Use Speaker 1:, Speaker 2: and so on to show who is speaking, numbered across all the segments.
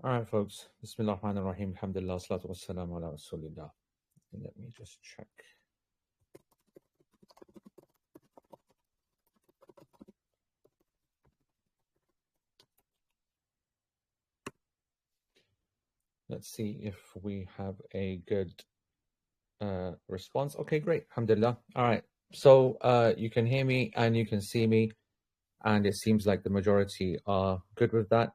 Speaker 1: All right, folks. Bismillah ar-Rahman ar-Rahim. Alhamdulillah. Salatu wassalamu ala Rasulillah. Let me just check. Let's see if we have a good response. Okay, great. Alhamdulillah. All right. So you can hear me and you can see me, and it seems like the majority are good with that.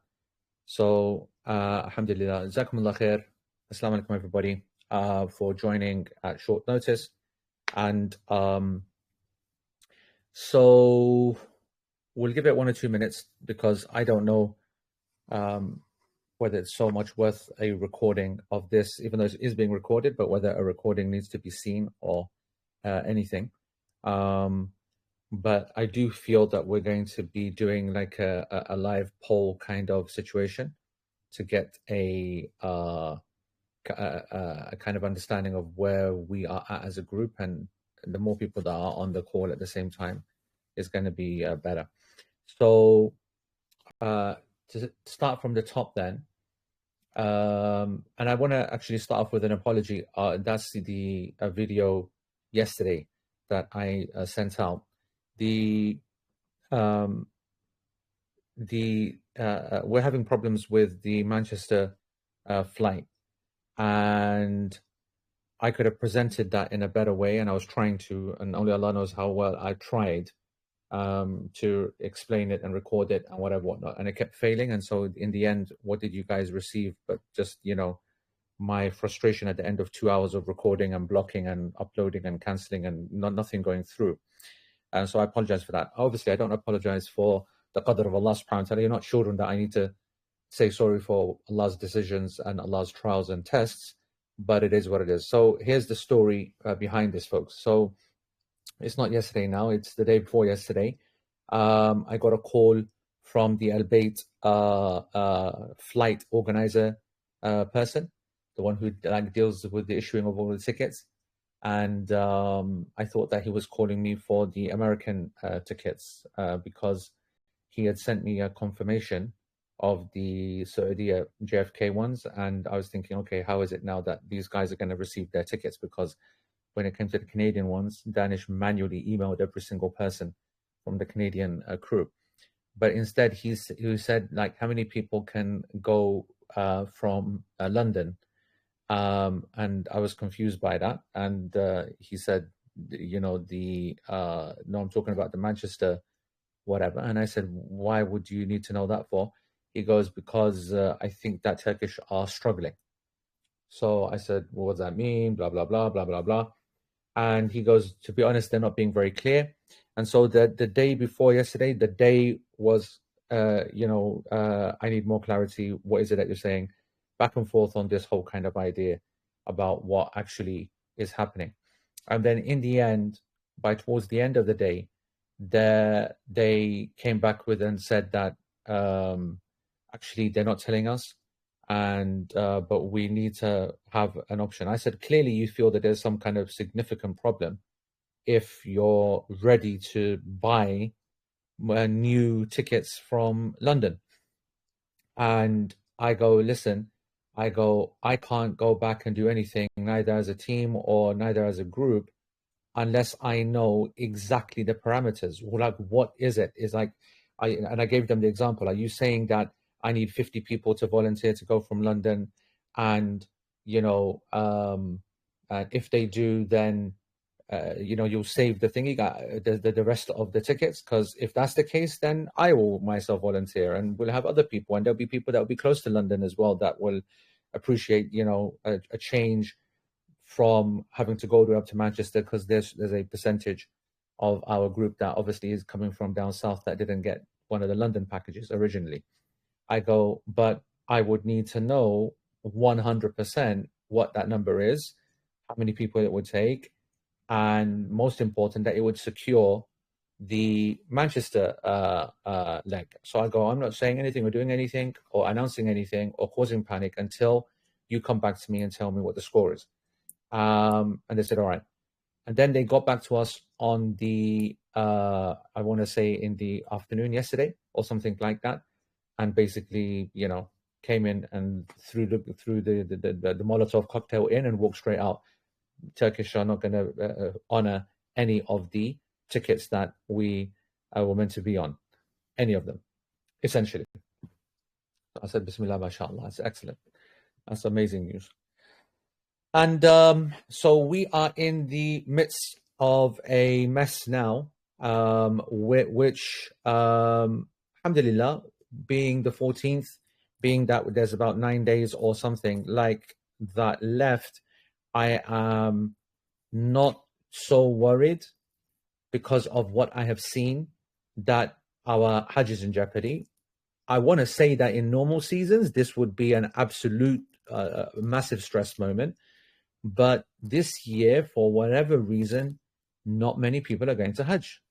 Speaker 1: So Alhamdulillah. Jazakumullah khair. Assalamu alaikum, everybody, for joining at short notice. And so we'll give it 1 or 2 minutes because I don't know whether it's so much worth a recording of this, even though it is being recorded, but whether a recording needs to be seen or anything. But I do feel that we're going to be doing like a live poll kind of situation to get a kind of understanding of where we are at as a group, and the more people that are on the call at the same time is going to be better. So to start from the top then, and I want to actually start off with an apology. That's the video yesterday that I sent out. We're having problems with the Manchester flight, and I could have presented that in a better way, and I was trying to, and only Allah knows how well I tried to explain it and record it and whatnot, and it kept failing. And so in the end, what did you guys receive but just, you know, my frustration at the end of 2 hours of recording and blocking and uploading and cancelling and nothing going through. And so I apologize for that. Obviously, I don't apologize for the qadr of Allah subhanahu wa ta'ala. You're not children that I need to say sorry for Allah's decisions and Allah's trials and tests, but it is what it is. So here's the story behind this, folks. So it's not yesterday now, it's the day before yesterday. I got a call from the Al Bayt flight organizer person, the one who like deals with the issuing of all the tickets. And I thought that he was calling me for the American tickets because he had sent me a confirmation of the Saudi JFK ones. And I was thinking, okay, how is it now that these guys are going to receive their tickets? Because when it came to the Canadian ones, Danish manually emailed every single person from the Canadian crew. But instead, he said, like, how many people can go from London? And I was confused by that. And he said, you know, no, I'm talking about the Manchester whatever. And I said, why would you need to know that for? He goes, because I think that Turkish are struggling. So I said, well, what does that mean? Blah, blah, blah, blah, blah, blah. And he goes, to be honest, they're not being very clear. And so the day before yesterday, the day was, I need more clarity. What is it that you're saying? Back and forth on this whole kind of idea about what actually is happening. And then in the end, towards the end of the day, they came back with and said that actually they're not telling us, and but we need to have an option. I said, clearly you feel that there's some kind of significant problem if you're ready to buy new tickets from London. And I go, listen, I can't go back and do anything, neither as a team or neither as a group, unless I know exactly the parameters. Like, what is it? Is like, I gave them the example. Are you saying that I need 50 people to volunteer to go from London, and if they do, then you'll save the thingy, the rest of the tickets? Because if that's the case, then I will myself volunteer, and we'll have other people, and there'll be people that will be close to London as well that will appreciate, a change from having to go up to Manchester, because there's a percentage of our group that obviously is coming from down south that didn't get one of the London packages originally. I go, but I would need to know 100% what that number is, how many people it would take, and most important, that it would secure the Manchester leg. So I go, I'm not saying anything or doing anything or announcing anything or causing panic until you come back to me and tell me what the score is. And they said, all right. And then they got back to us on the, I want to say in the afternoon yesterday or something like that. And basically, came in and threw the Molotov cocktail in and walked straight out. Turkish are not going to honor any of the tickets that we were meant to be on, any of them, essentially. I said, Bismillah, mashallah. That's excellent. That's amazing news. And so we are in the midst of a mess now, which, alhamdulillah, being the 14th, being that there's about 9 days or something like that left, I am not so worried because of what I have seen that our Hajj is in jeopardy. I want to say that in normal seasons, this would be an absolute massive stress moment. But this year, for whatever reason, not many people are going to Hajj.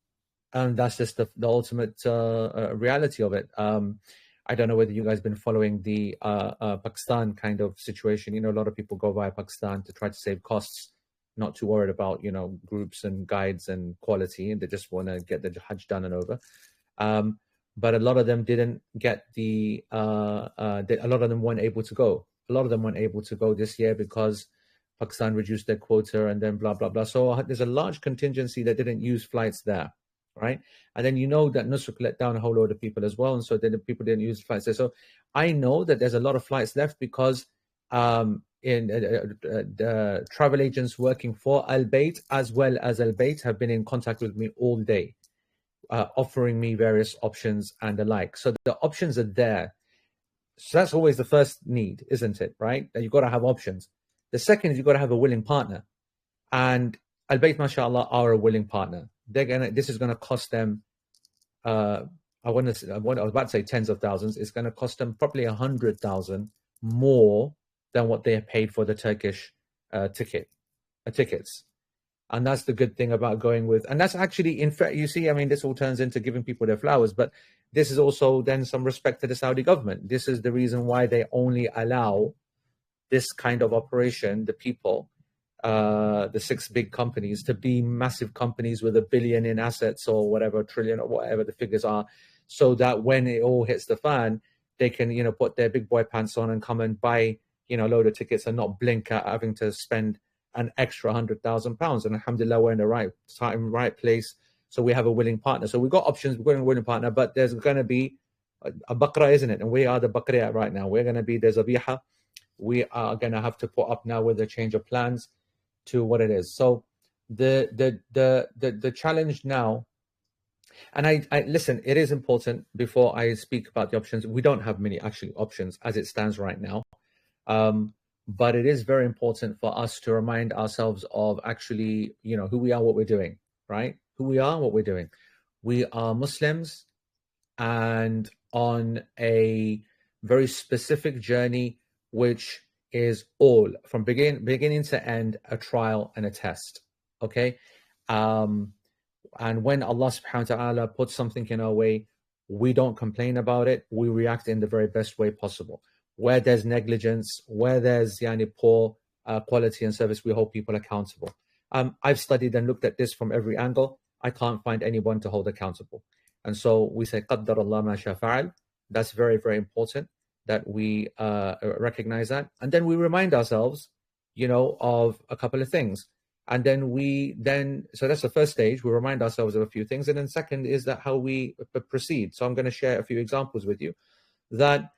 Speaker 1: And that's just the ultimate reality of it. I don't know whether you guys have been following the Pakistan kind of situation. You know, a lot of people go via Pakistan to try to save costs, not too worried about, you know, groups and guides and quality, and they just want to get the Hajj done and over. But a lot of them didn't get a lot of them weren't able to go. A lot of them weren't able to go this year because Pakistan reduced their quota and then blah, blah, blah. So there's a large contingency that didn't use flights there, right? And then you know that Nusuk let down a whole load of people as well. And so then the people didn't use flights there. So I know that there's a lot of flights left because the travel agents working for Al Bayt as well as Al Bayt have been in contact with me all day, offering me various options and the like. So the options are there. So that's always the first need, isn't it? Right? That you've got to have options. The second is you've got to have a willing partner. And Al Bayt, mashallah, are a willing partner. This is gonna cost them I was about to say tens of thousands. It's gonna cost them probably 100,000 more than what they paid for the Turkish tickets. And that's the good thing about going with, and that's actually, in fact, you see, I mean, this all turns into giving people their flowers, but this is also then some respect to the Saudi government. This is the reason why they only allow this kind of operation, the people, the 6 big companies, to be massive companies with $1 billion in assets or whatever, $1 trillion or whatever the figures are, so that when it all hits the fan, they can, you know, put their big boy pants on and come and buy, you know, a load of tickets and not blink at having to spend an extra £100,000. And alhamdulillah, we're in the right time, right place. So we have a willing partner. So we've got options, we've got a willing partner, but there's going to be a Baqarah, isn't it? And we are the Baqarah right now. We're going to be the Zabiha. We are going to have to put up now with a change of plans to what it is. So the challenge now, and I listen, it is important before I speak about the options. We don't have many actually options as it stands right now. But it is very important for us to remind ourselves of actually, you know, who we are, what we're doing, right? Who we are, what we're doing. We are Muslims and on a very specific journey, which is all from beginning to end, a trial and a test. Okay. And when Allah subhanahu wa ta'ala puts something in our way, we don't complain about it. We react in the very best way possible. Where there's negligence, where there's poor quality and service, we hold people accountable. I've studied and looked at this from every angle. I can't find anyone to hold accountable. And so we say, قَدَّرَ اللَّهُ مَا شَاءَ فَعَلَ. That's very, very important that we recognize that. And then we remind ourselves, you know, of a couple of things. And then so that's the first stage. We remind ourselves of a few things. And then second is that how we proceed. So I'm going to share a few examples with you that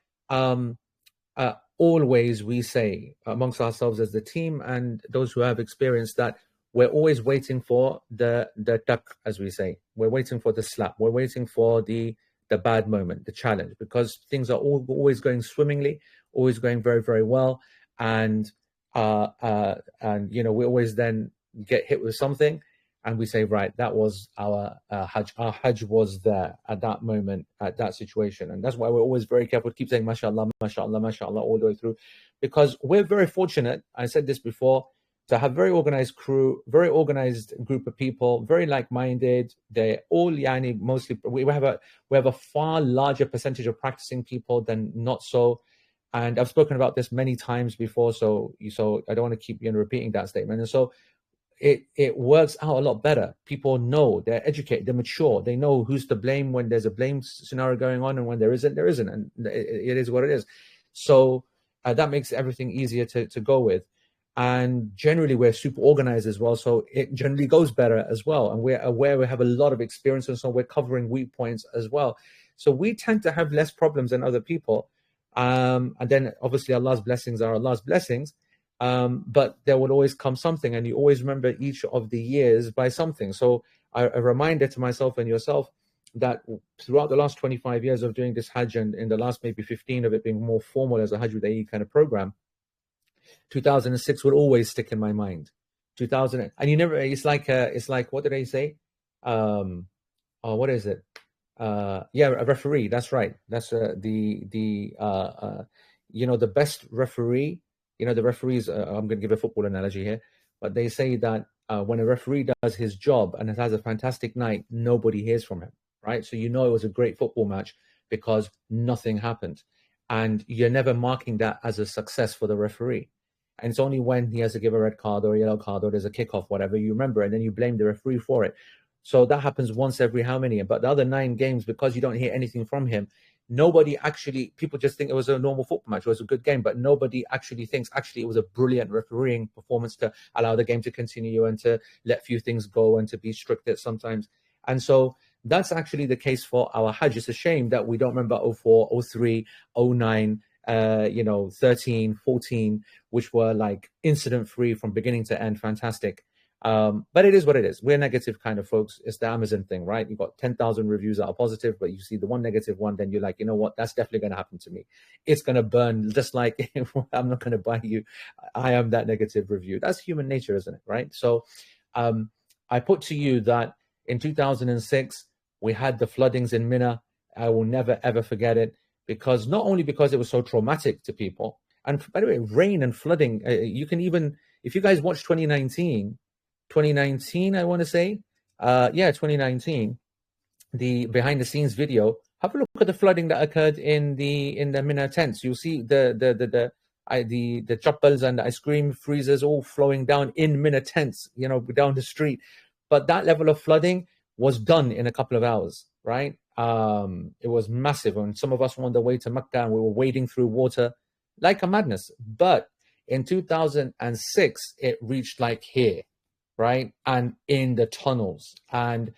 Speaker 1: always we say amongst ourselves as the team and those who have experienced that we're always waiting for the duck, as we say. We're waiting for the slap. We're waiting for the bad moment, the challenge, because things are always going swimmingly, always going very, very well. And you know, we always then get hit with something and we say, right, that was our Hajj. Our Hajj was there at that moment, at that situation. And that's why we're always very careful to keep saying, mashallah, mashallah, mashallah, all the way through. Because we're very fortunate, I said this before, to have very organized crew, very organized group of people, very like-minded. They're all mostly, we have a far larger percentage of practicing people than not so. And I've spoken about this many times before, so I don't want to keep repeating that statement. And so it works out a lot better. People know, they're educated, they're mature, they know who's to blame when there's a blame scenario going on, and when there isn't, and it is what it is. So that makes everything easier to go with. And generally, we're super organized as well, so it generally goes better as well. And we're aware, we have a lot of experience, and so we're covering weak points as well. So we tend to have less problems than other people. And then obviously Allah's blessings are Allah's blessings. But there will always come something, and you always remember each of the years by something. So a reminder to myself and yourself that throughout the last 25 years of doing this Hajj, and in the last maybe 15 of it being more formal as a Hajj with AE kind of program, 2006 will always stick in my mind. 2000, and you never, it's like what did I say? Oh, what is it? Yeah, a referee. That's right. That's the best referee. The referees. I'm going to give a football analogy here, but they say that when a referee does his job and it has a fantastic night, nobody hears from him, right? So it was a great football match because nothing happened, and you're never marking that as a success for the referee. And it's only when he has to give a red card or a yellow card or there's a kickoff, whatever, you remember, and then you blame the referee for it. So that happens once every how many? But the other 9 games, because you don't hear anything from him, nobody actually, people just think it was a normal football match, it was a good game, but nobody actually thinks, actually, it was a brilliant refereeing performance to allow the game to continue and to let few things go and to be strict at sometimes. And so that's actually the case for our Hajj. It's a shame that we don't remember 04, 03, 09, 13, 14, which were like incident free from beginning to end, fantastic. But it is what it is. We're negative kind of folks. It's the Amazon thing, right? You've got 10,000 reviews that are positive, but you see the one negative one, then you're like, you know what? That's definitely going to happen to me. It's going to burn, just like I'm not going to buy you. I am that negative review. That's human nature, isn't it? Right? So I put to you that in 2006, we had the floodings in Mina. I will never, ever forget it, because not only because it was so traumatic to people, and by the way, rain and flooding, you can even, if you guys watch 2019, I want to say, 2019, the behind the scenes video, have a look at the flooding that occurred in the Mina tents. You'll see the choppers and the ice cream freezers all flowing down in Mina tents, down the street. But that level of flooding was done in a couple of hours, right? It was massive, and some of us were on the way to Mecca and we were wading through water like a madness. But in 2006, it reached like here, right? And in the tunnels and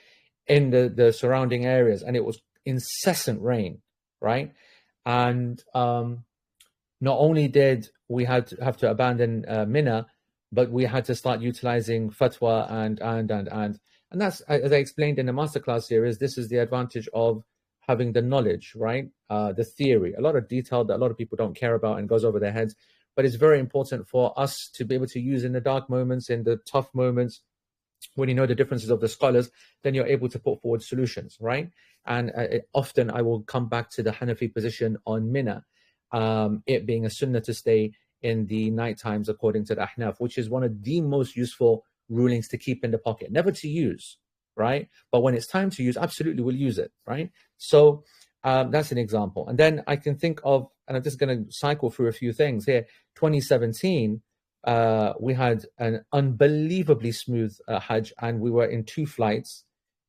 Speaker 1: in the surrounding areas, and it was incessant rain, right? And not only did we have to abandon Mina, but we had to start utilizing fatwa and that's, as I explained in the masterclass series, this is the advantage of having the knowledge, right? The theory, a lot of detail that a lot of people don't care about and goes over their heads, but it's very important for us to be able to use in the dark moments, in the tough moments, when you know the differences of the scholars, then you're able to put forward solutions, right? And often I will come back to the Hanafi position on Mina, it being a sunnah to stay in the night times according to the Ahnaf, which is one of the most useful rulings to keep in the pocket, never to use, right? But when it's time to use, absolutely we'll use it, right? So that's an example. And then I can think of, and I'm just going to cycle through a few things here. 2017, we had an unbelievably smooth Hajj, and we were in 2 flights,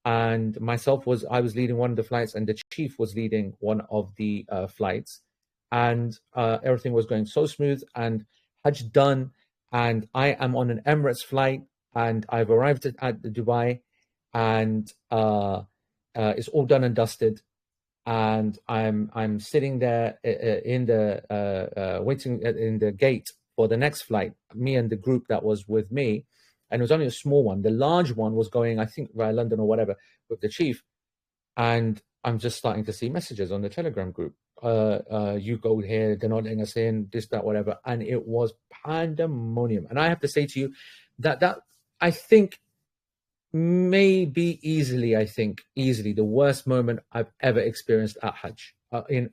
Speaker 1: and I was leading one of the flights, and the chief was leading one of the flights, and everything was going so smooth, and Hajj done, and I am on an Emirates flight, and I've arrived at Dubai, and it's all done and dusted, and I'm sitting there in the waiting in the gate for the next flight, me and the group that was with me, and it was only a small one. The large one was going, I think, via London or whatever, with the chief, and I'm just starting to see messages on the Telegram group. You go here, they're not letting us in, this, that, whatever, and it was pandemonium. And I have to say to you that I think may be easily the worst moment I've ever experienced at Hajj in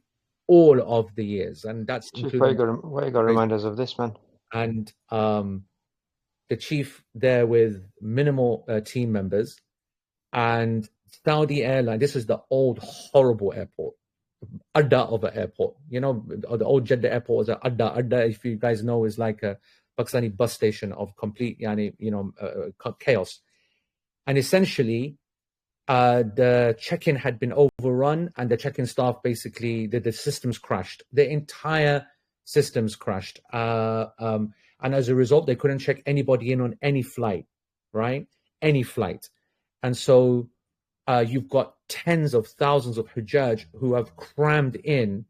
Speaker 1: all of the years, and that's
Speaker 2: why you got to remind us of this, man.
Speaker 1: And the chief there with minimal team members, and Saudi Airline. This is the old horrible airport, Adda of an airport. The old Jeddah airport was an Adda. Adda, if you guys know, is like a Pakistani bus station of complete, chaos. And essentially, the check-in had been overrun, and the check-in staff basically, the systems crashed. The entire systems crashed. And as a result, they couldn't check anybody in on any flight, right? Any flight. And so you've got tens of thousands of Hujjaj who have crammed in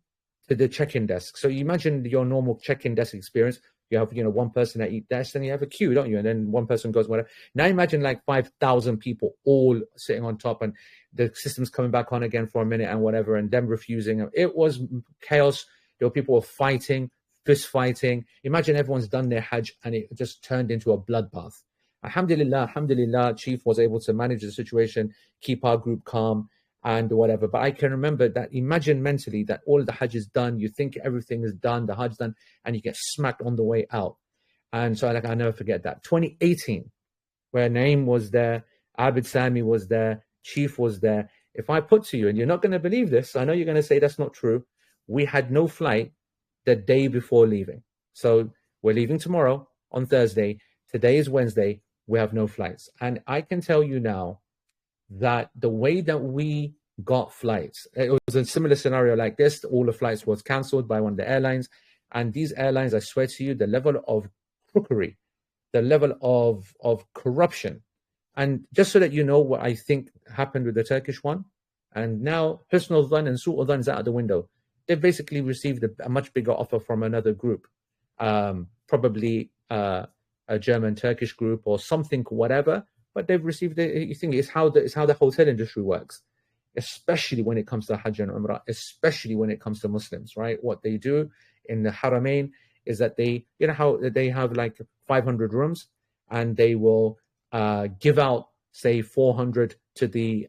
Speaker 1: to the check-in desk. So you imagine your normal check-in desk experience. You have, one person at each desk, and you have a queue, don't you? And then one person goes, whatever. Now imagine like 5,000 people all sitting on top, and the system's coming back on again for a minute and whatever, and them refusing. It was chaos. There were people fighting, fist fighting. Imagine everyone's done their Hajj, and it just turned into a bloodbath. Alhamdulillah, Chief was able to manage the situation, keep our group calm and whatever. But I can remember that, imagine mentally that all the Hajj is done, you think everything is done, the Hajj is done, and you get smacked on the way out. And so I'll never forget that. 2018, where Naeem was there, Abid Sami was there, Chief was there. If I put to you, and you're not going to believe this, I know you're going to say that's not true, we had no flight the day before leaving. So we're leaving tomorrow on Thursday. Today is Wednesday. We have no flights. And I can tell you now that the way that we got flights, it was a similar scenario like this. All the flights was cancelled by one of the airlines. And these airlines, I swear to you, the level of crookery, the level of corruption. And just so that you know what I think happened with the Turkish one, and now Husn al-Dhan and Su' al-Dhan is out of the window. They've basically received a much bigger offer from another group, probably a German-Turkish group or something, whatever. But they've received you think it's how the hotel industry works, especially when it comes to Hajj and Umrah, especially when it comes to Muslims, right? What they do in the Haramain is that they, how they have like 500 rooms, and they will give out, say, 400 to the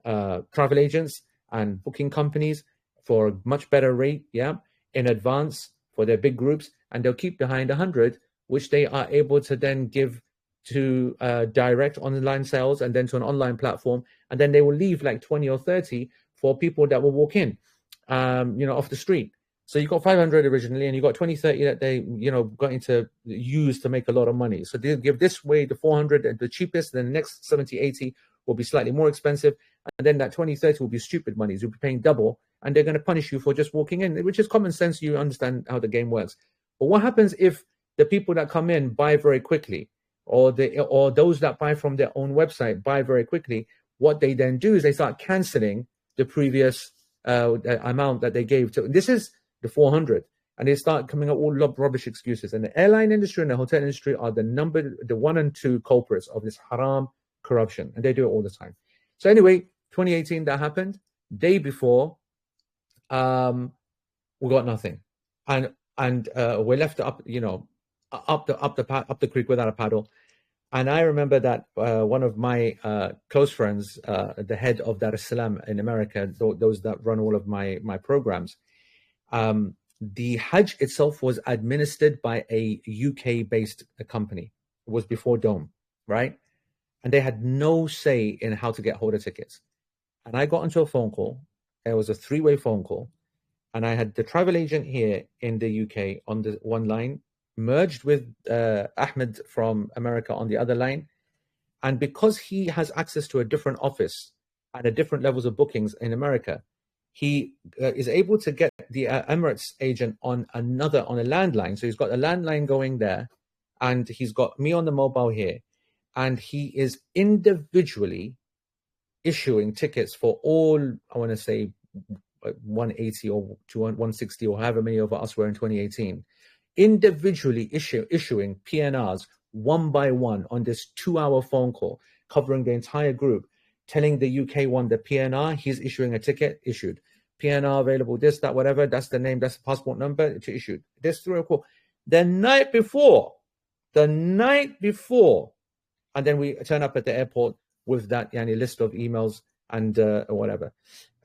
Speaker 1: travel agents and booking companies for a much better rate, in advance for their big groups, and they'll keep behind 100, which they are able to then give to direct online sales and then to an online platform, and then they will leave like 20 or 30 for people that will walk in, off the street. So you got 500 originally, and you got 20, 30 that they, got into use to make a lot of money. So they'll give this way the 400 at the cheapest, then the next 70, 80 will be slightly more expensive. And then that 20, 30 will be stupid monies. You'll be paying double, and they're going to punish you for just walking in, which is common sense. You understand how the game works. But what happens if the people that come in buy very quickly, or those that buy from their own website buy very quickly? What they then do is they start canceling the previous amount that they gave to. This is the 400, and they start coming up all rubbish excuses. And the airline industry and the hotel industry are the 1 and 2 culprits of this haram corruption, and they do it all the time. So anyway, 2018 that happened. Day before, we got nothing, and we're left up, up the creek without a paddle. And I remember that one of my close friends, the head of Dar es Salaam in America, those that run all of my programs, the Hajj itself was administered by a UK-based company. It was before Dome, right? And they had no say in how to get hold of tickets. And I got into a phone call. It was a 3-way phone call. And I had the travel agent here in the UK on the one line, merged with Ahmed from America on the other line. And because he has access to a different office and a different levels of bookings in America, he is able to get the Emirates agent on a landline. So he's got a landline going there, and he's got me on the mobile here. And he is individually issuing tickets for all, I want to say, 180 or 160 or however many of us were in 2018, individually issuing PNRs one by one on this 2-hour phone call, covering the entire group, telling the UK one the PNR, he's issuing a ticket, issued. PNR available, this, that, whatever, that's the name, that's the passport number, to issued. This 3 or 4. The night before, and then we turn up at the airport with that list of emails and whatever.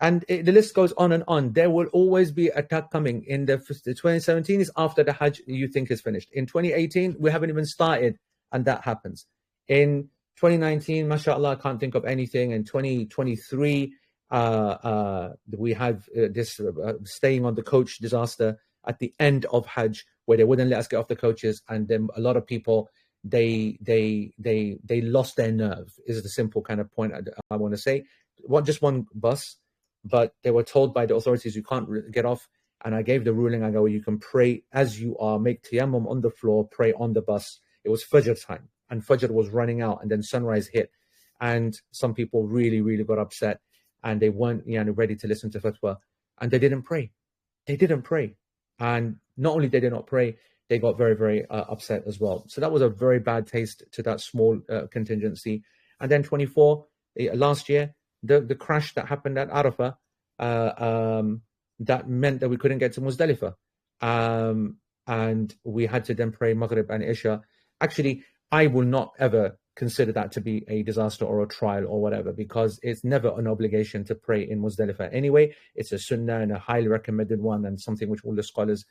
Speaker 1: And the list goes on and on. There will always be attack coming. In the 2017 is after the Hajj you think is finished. In 2018, we haven't even started, and that happens. In 2019, mashallah, I can't think of anything. In 2023, we have this staying on the coach disaster at the end of Hajj, where they wouldn't let us get off the coaches, and then a lot of people they lost their nerve. Is the simple kind of point I want to say. Just one bus, but they were told by the authorities you can't get off, And I gave the ruling. I go, you can pray as you are, make tayammum on the floor, pray on the bus. It was Fajr time, and Fajr was running out, and then sunrise hit. And some people really, really got upset, and they weren't ready to listen to fatwa, and they didn't pray. They didn't pray. And not only did they not pray, they got very, very upset as well. So that was a very bad taste to that small contingency. And then 24, last year, the crash that happened at Arafah, that meant that we couldn't get to Muzdalifah. And we had to then pray Maghrib and Isha. Actually, I will not ever consider that to be a disaster or a trial or whatever, because it's never an obligation to pray in Muzdalifah. Anyway, it's a sunnah and a highly recommended one, and something which all the scholars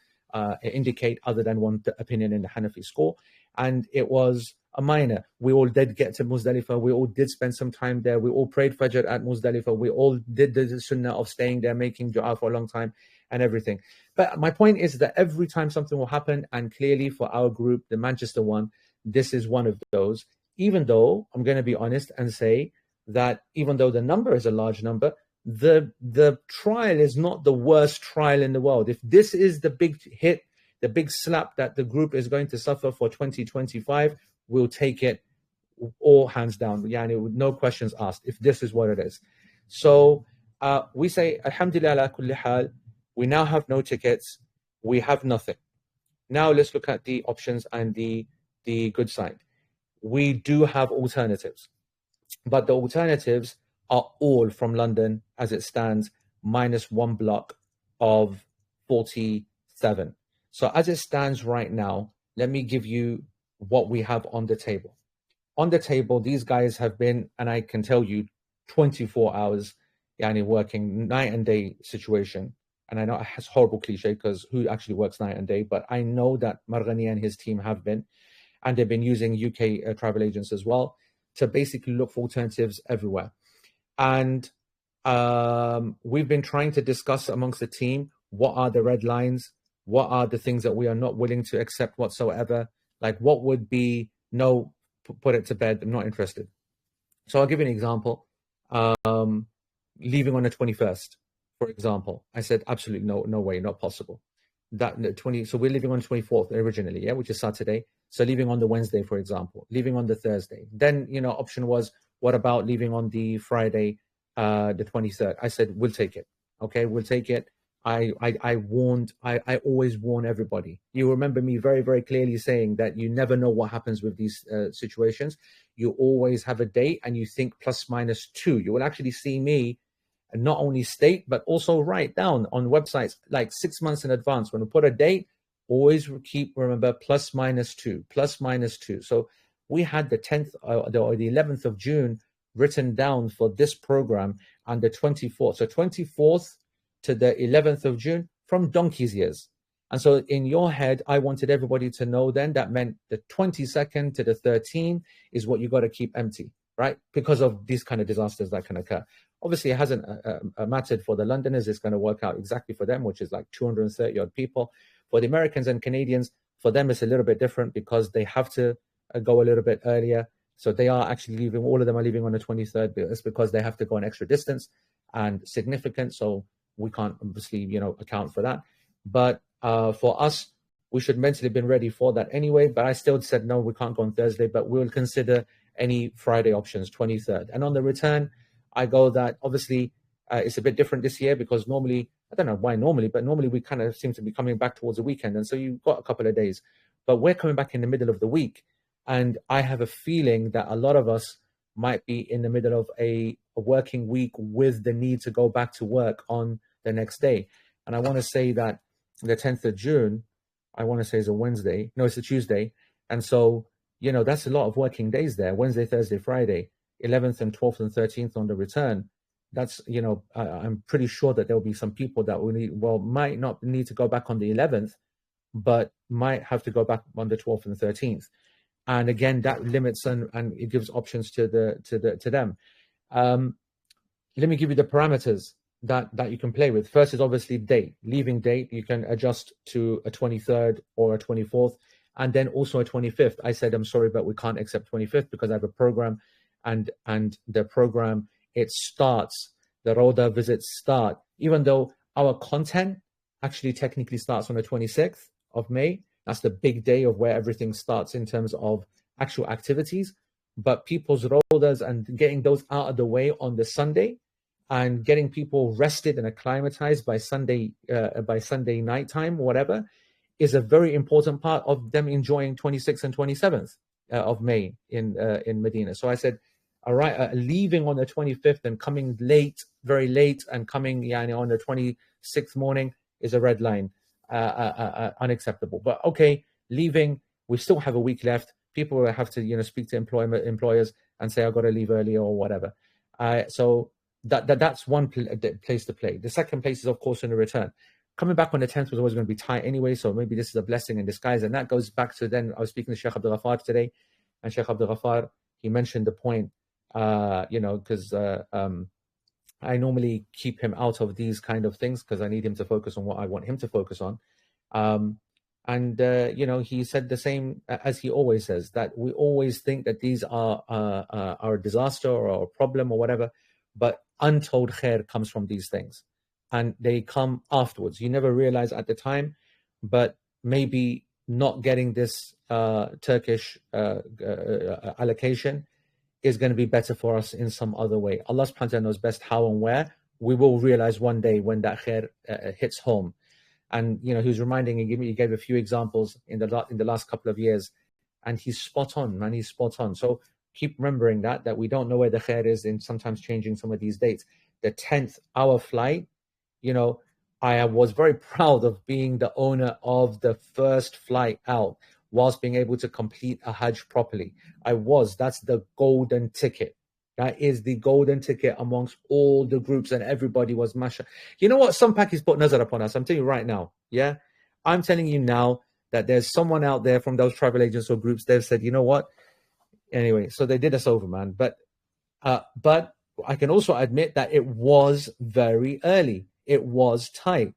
Speaker 1: indicate, other than one opinion in the Hanafi school. And it was a minor. We all did get to Muzdalifah. We all did spend some time there. We all prayed Fajr at Muzdalifah. We all did the sunnah of staying there, making dua for a long time and everything. But my point is that every time something will happen, and clearly for our group, the Manchester one, this is one of those. Even though I'm going to be honest and say that even though the number is a large number, the trial is not the worst trial in the world. If this is the big hit, the big slap that the group is going to suffer for 2025, we'll take it all hands down, with no questions asked, if this is what it is. So we say, Alhamdulillah ala kulli hal, we now have no tickets, we have nothing. Now let's look at the options and the good side. We do have alternatives, but the alternatives are all from London as it stands, minus one block of 47. So as it stands right now, let me give you what we have on the table. On the table, these guys have been, and I can tell you, 24 hours, working night and day situation. And I know it's a horrible cliche, because who actually works night and day? But I know that Marghani and his team have been. And they've been using UK travel agents as well to basically look for alternatives everywhere. And we've been trying to discuss amongst the team, what are the red lines? What are the things that we are not willing to accept whatsoever? Like, what would be, no, put it to bed, I'm not interested. So I'll give you an example. Leaving on the 21st, for example. I said, absolutely no way, not possible. So we're leaving on the 24th originally, which is Saturday. So leaving on the Wednesday, for example, leaving on the Thursday. Then, option was, what about leaving on the Friday, the 23rd? I said, we'll take it. Okay, we'll take it. I always warn everybody. You remember me very, very clearly saying that you never know what happens with these situations. You always have a date and you think plus minus 2. You will actually see me and not only state, but also write down on websites like 6 months in advance. When we put a date, always remember plus minus 2, plus minus 2. So we had the 10th or the 11th of June written down for this program, and the 24th. So 24th to the 11th of June from donkey's years. And so in your head, I wanted everybody to know then that meant the 22nd to the 13th is what you got to keep empty, right? Because of these kind of disasters that can occur. Obviously, it hasn't mattered for the Londoners. It's going to work out exactly for them, which is like 230 odd people. For the Americans and Canadians, for them, it's a little bit different because they have to go a little bit earlier. So they are actually leaving, all of them are leaving on the 23rd. But it's because they have to go an extra distance and significant. So we can't obviously, account for that. But for us, we should mentally have been ready for that anyway. But I still said, no, we can't go on Thursday, but we'll consider any Friday options, 23rd. And on the return, I go that obviously it's a bit different this year because normally, I don't know why normally, but normally we kind of seem to be coming back towards the weekend. And so you've got a couple of days, but we're coming back in the middle of the week. And I have a feeling that a lot of us might be in the middle of a working week with the need to go back to work on the next day. And I want to say that the 10th of June, I want to say is a Wednesday. No, it's a Tuesday. And so, that's a lot of working days there. Wednesday, Thursday, Friday, 11th and 12th and 13th on the return. That's, I'm pretty sure that there will be some people that might not need to go back on the 11th, but might have to go back on the 12th and 13th. And again, that limits and it gives options to them. Let me give you the parameters that you can play with. First is obviously date, leaving date. You can adjust to a 23rd or a 24th, and then also a 25th. I said, I'm sorry, but we can't accept 25th because I have a program, and the program, it starts, the Roda visits start, even though our content actually technically starts on the 26th of May. That's the big day of where everything starts in terms of actual activities. But people's rodas and getting those out of the way on the Sunday and getting people rested and acclimatized by Sunday nighttime, whatever, is a very important part of them enjoying 26th and 27th of May in Medina. So I said, all right, leaving on the 25th and coming late, very late, and coming on the 26th morning is a red line, unacceptable. But okay, leaving, we still have a week left. People will have to speak to employers and say, I've got to leave early or whatever. So that's one place to play. The second place is, of course, in the return. Coming back on the 10th was always going to be tight anyway, so maybe this is a blessing in disguise. And that goes back to then, I was speaking to Sheikh Abdul Ghaffar today, and Sheikh Abdul Ghaffar, he mentioned the point, because I normally keep him out of these kind of things because I need him to focus on what I want him to focus on. He said the same as he always says, that we always think that these are a disaster or a problem or whatever, but untold khair comes from these things. And they come afterwards. You never realize at the time, but maybe not getting this Turkish allocation is going to be better for us in some other way. Allah subhanahu wa ta'ala knows best how and where. We will realize one day when that khair hits home. And he was reminding, he gave a few examples in the last couple of years, and he's spot on, man. He's spot on. So keep remembering that we don't know where the khair is in sometimes changing some of these dates. The 10th hour flight, I was very proud of being the owner of the first flight out whilst being able to complete a Hajj properly. That's the golden ticket. That is the golden ticket amongst all the groups, and everybody was masha. You know what? Some Pakis put nazar upon us. I'm telling you right now. Yeah. I'm telling you now that there's someone out there from those travel agents or groups. They've said, you know what? Anyway, so they did us over, man. But I can also admit that it was very early. It was tight,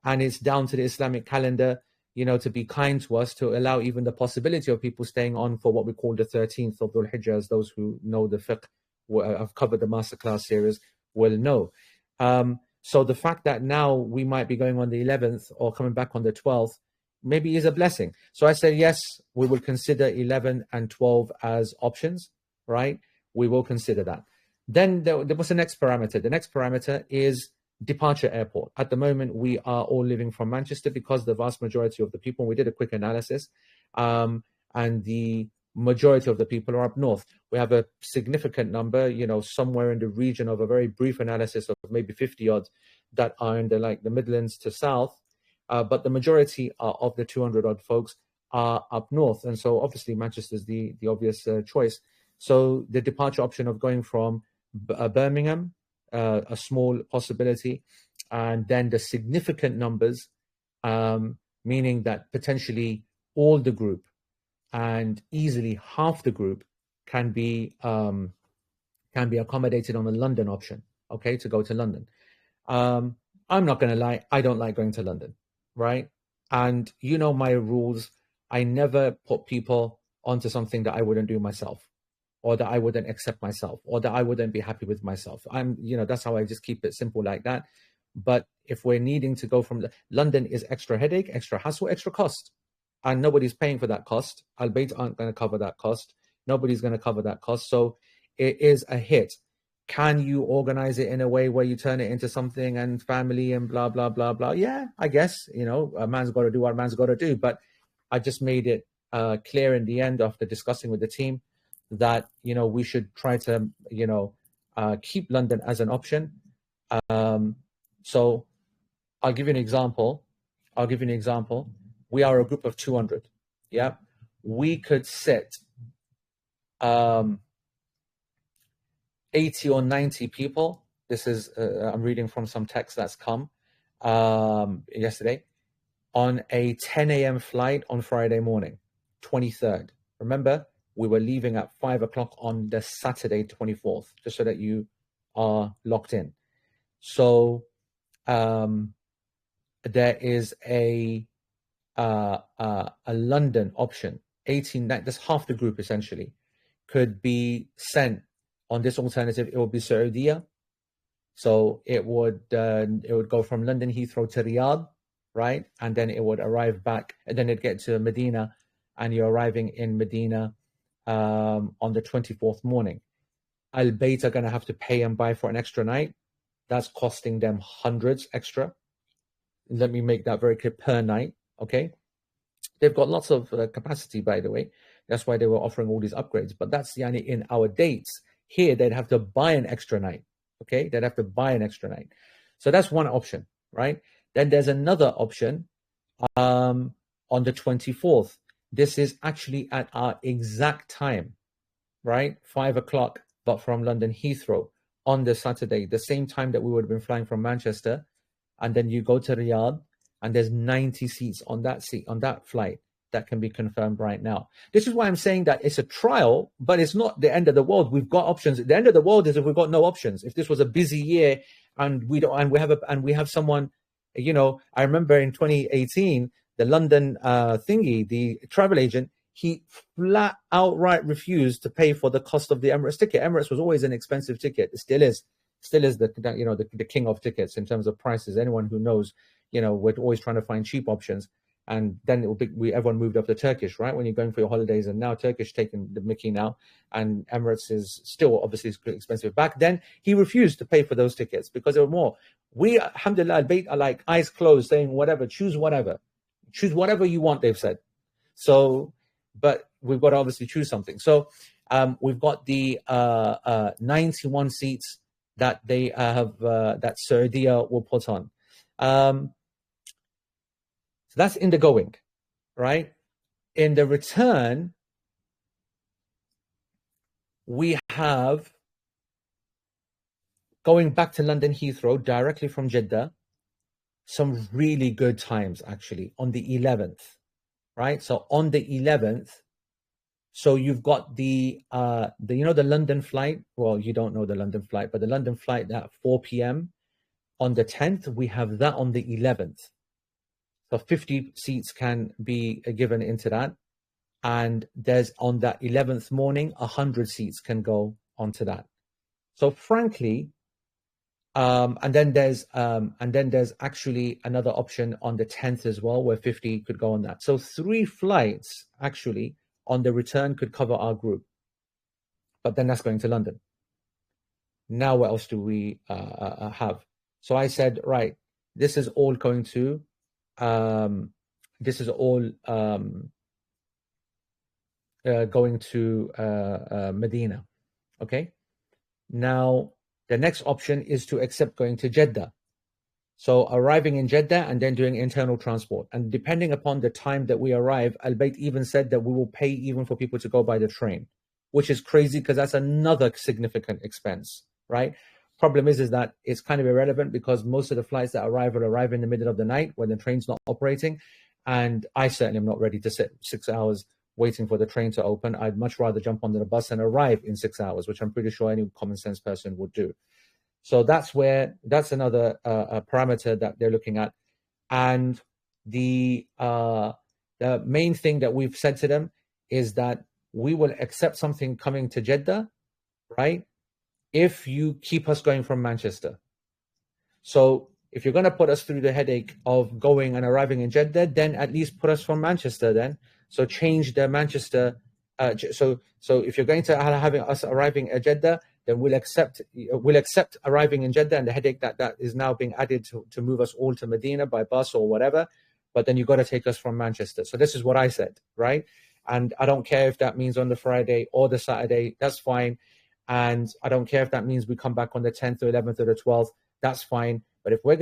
Speaker 1: and it's down to the Islamic calendar, to be kind to us, to allow even the possibility of people staying on for what we call the 13th of Dhul Hijjah, as those who know the fiqh, I've covered the masterclass series, will know. So the fact that now we might be going on the 11th or coming back on the 12th, maybe is a blessing. So I said, yes, we will consider 11 and 12 as options, right? We will consider that. Then there was the next parameter. The next parameter is departure airport. At the moment, we are all living from Manchester because the vast majority of the people, we did a quick analysis, and the majority of the people are up north. We have a significant number, somewhere in the region of a very brief analysis of maybe 50 odd that are in the Midlands to south, but the majority of the 200 odd folks are up north. And so obviously Manchester is the obvious choice. So the departure option of going from Birmingham, a small possibility, and then the significant numbers, meaning that potentially all the group and easily half the group can be accommodated on the London option, okay, to go to London. I'm not going to lie, I don't like going to London, right? And my rules, I never put people onto something that I wouldn't do myself, or that I wouldn't accept myself, or that I wouldn't be happy with myself. That's how I just keep it simple like that. But if we're needing to go from London, is extra headache, extra hassle, extra cost, and nobody's paying for that cost. Al Bayt aren't going to cover that cost. Nobody's going to cover that cost. So it is a hit. Can you organize it in a way where you turn it into something and family and blah, blah, blah, blah? Yeah, I guess, a man's got to do what a man's got to do. But I just made it clear in the end after discussing with the team that, we should try to, keep London as an option. So I'll give you an example. We are a group of 200. Yeah. We could sit 80 or 90 people. This is, I'm reading from some text that's come yesterday, on a 10 a.m. flight on Friday morning, 23rd. Remember, we were leaving at 5 o'clock on the Saturday, 24th, just so that you are locked in. So there is a London option, 18, that's half the group essentially, could be sent on this alternative. It would be Saudiya. So it would go from London Heathrow to Riyadh, right? And then it would arrive back, and then it'd get to Medina, and you're arriving in Medina on the 24th morning. Al Bayt are going to have to pay and buy for an extra night. That's costing them hundreds extra. Let me make that very clear, per night, okay? They've got lots of capacity, by the way. That's why they were offering all these upgrades. But that's in our dates. Here, they'd have to buy an extra night, okay? They'd have to buy an extra night. So that's one option, right? Then there's another option on the 24th. This is actually at our exact time, right? 5 o'clock, but from London Heathrow on the Saturday, the same time that we would have been flying from Manchester. And then you go to Riyadh, and there's 90 seats on that flight that can be confirmed right now. This is why I'm saying that it's a trial, but it's not the end of the world. We've got options. The end of the world is if we've got no options. If this was a busy year and we have someone, I remember in 2018, the London the travel agent, he flat outright refused to pay for the cost of the Emirates ticket. Emirates was always an expensive ticket. It still is the king of tickets in terms of prices. Anyone who knows, we're always trying to find cheap options. And then everyone moved up to Turkish, right? When you're going for your holidays, and now Turkish taking the mickey now, and Emirates is still obviously expensive. Back then, he refused to pay for those tickets because they were more. We, alhamdulillah, Al-Bayt are like eyes closed, saying whatever, choose whatever you want, they've said. So, but we've got to obviously choose something. So we've got the 91 seats that they have, that Saudia will put on. So that's in the going, right? In the return, we have going back to London Heathrow directly from Jeddah, some really good times actually on the 11th, right? So on the 11th, so you've got the London flight. Well, you don't know the London flight, but the London flight at 4 p.m. on the 10th, we have that on the 11th. So 50 seats can be given into that. And there's on that 11th morning, 100 seats can go onto that. So frankly, and then there's actually another option on the 10th as well, where 50 could go on that. So 3 flights actually on the return could cover our group, but then that's going to London. Now what else do we have? So I said, right, this is all going to going to Medina. Okay. Now the next option is to accept going to Jeddah. So arriving in Jeddah and then doing internal transport. And depending upon the time that we arrive, Al-Bayt even said that we will pay even for people to go by the train, which is crazy because that's another significant expense, right? Problem is that it's kind of irrelevant because most of the flights that arrive will arrive in the middle of the night when the train's not operating. And I certainly am not ready to sit 6 hours waiting for the train to open. I'd much rather jump onto the bus and arrive in 6 hours, which I'm pretty sure any common sense person would do. So that's another parameter that they're looking at. And the main thing that we've said to them is that we will accept something coming to Jeddah, right? If you keep us going from Manchester. So if you're going to put us through the headache of going and arriving in Jeddah, then at least put us from Manchester then. So change the Manchester. So if you're going to having us arriving at Jeddah, then we'll accept arriving in Jeddah and the headache that is now being added to move us all to Medina by bus or whatever. But then you've got to take us from Manchester. So this is what I said, right? And I don't care if that means on the Friday or the Saturday, that's fine. And I don't care if that means we come back on the 10th or 11th or the 12th, that's fine. But if you're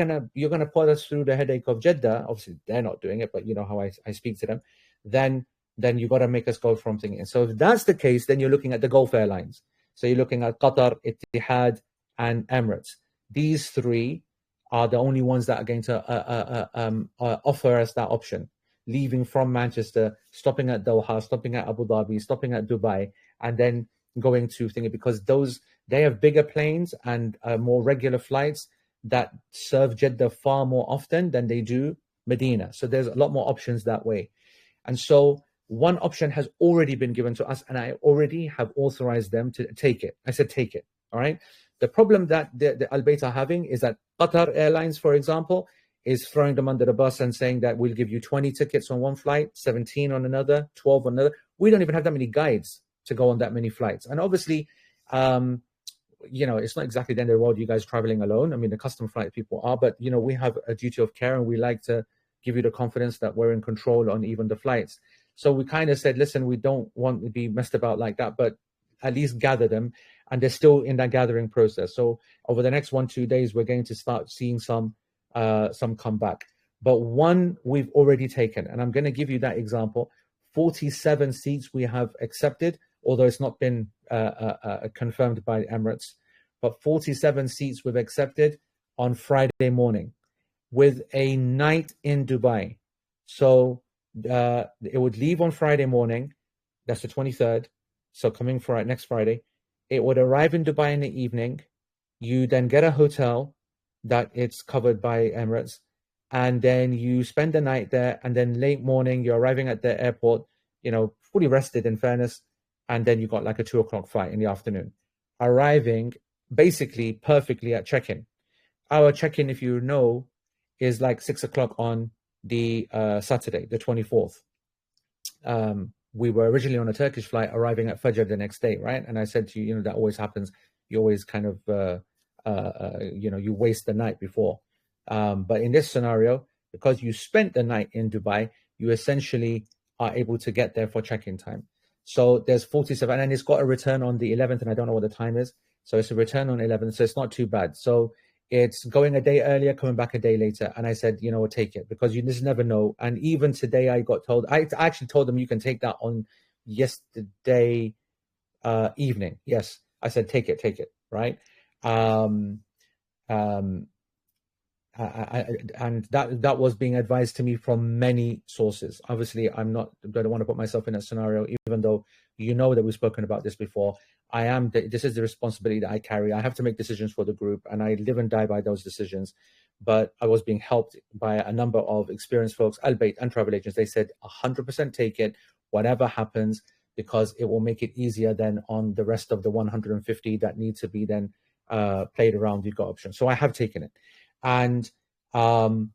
Speaker 1: going to put us through the headache of Jeddah, obviously they're not doing it, but you know how I speak to them, then you got to make us go from thinking. And so if that's the case, then you're looking at the Gulf Airlines. So you're looking at Qatar, Etihad, and Emirates. These 3 are the only ones that are going to offer us that option. Leaving from Manchester, stopping at Doha, stopping at Abu Dhabi, stopping at Dubai, and then going to thingy, because they have bigger planes and more regular flights that serve Jeddah far more often than they do Medina. So there's a lot more options that way. And so one option has already been given to us, and I already have authorized them to take it. I said, take it. All right. The problem that the Al-Bayt are having is that Qatar Airlines, for example, is throwing them under the bus and saying that we'll give you 20 tickets on one flight, 17 on another, 12 on another. We don't even have that many guides to go on that many flights. And obviously, it's not exactly the end of the world, you guys traveling alone. I mean, the custom flight people are, but, we have a duty of care, and we like to give you the confidence that we're in control on even the flights. So we kind of said, listen, we don't want to be messed about like that, but at least gather them. And they're still in that gathering process. So over the next 1-2 days, we're going to start seeing some come back. But one we've already taken, and I'm going to give you that example. 47 seats we have accepted, although it's not been confirmed by Emirates. But 47 seats we've accepted on Friday morning with a night in Dubai. So it would leave on Friday morning. That's the 23rd. So coming for next Friday. It would arrive in Dubai in the evening. You then get a hotel that it's covered by Emirates. And then you spend the night there. And then late morning, you're arriving at the airport, fully rested in fairness. And then you got like a 2:00 flight in the afternoon. Arriving basically perfectly at check-in. Our check-in, if you know, is like 6:00 on the Saturday, the 24th. We were originally on a Turkish flight, arriving at Fajr the next day, right? And I said to you, that always happens. You always kind of, you waste the night before. But in this scenario, because you spent the night in Dubai, you essentially are able to get there for check-in time. So there's 47, and it's got a return on the 11th, and I don't know what the time is. So it's a return on 11th, so it's not too bad. So it's going a day earlier, coming back a day later. And I said, take it, because you just never know. And even today I got told, I actually told them you can take that on yesterday evening. Yes, I said, take it, right? And that was being advised to me from many sources. Obviously, I don't want to put myself in that scenario, even though that we've spoken about this before. This is the responsibility that I carry. I have to make decisions for the group, and I live and die by those decisions. But I was being helped by a number of experienced folks, Al Bayt and travel agents. They said 100% take it, whatever happens, because it will make it easier then on the rest of the 150 that need to be then played around. You've got options. So I have taken it. And but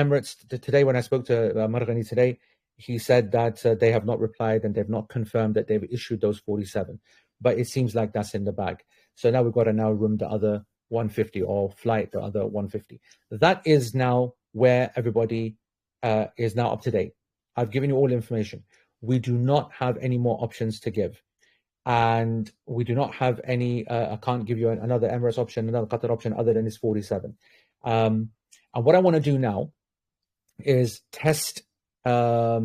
Speaker 1: Emirates today, when I spoke to Marghani today, he said that they have not replied and they've not confirmed that they've issued those 47. But it seems like that's in the bag. So now we've got to now room the other 150 or flight the other 150. That is now where everybody is now up to date. I've given you all information. We do not have any more options to give. And we do not have any, I can't give you another Emirates option, another Qatar option other than this 47. And what I want to do now is test a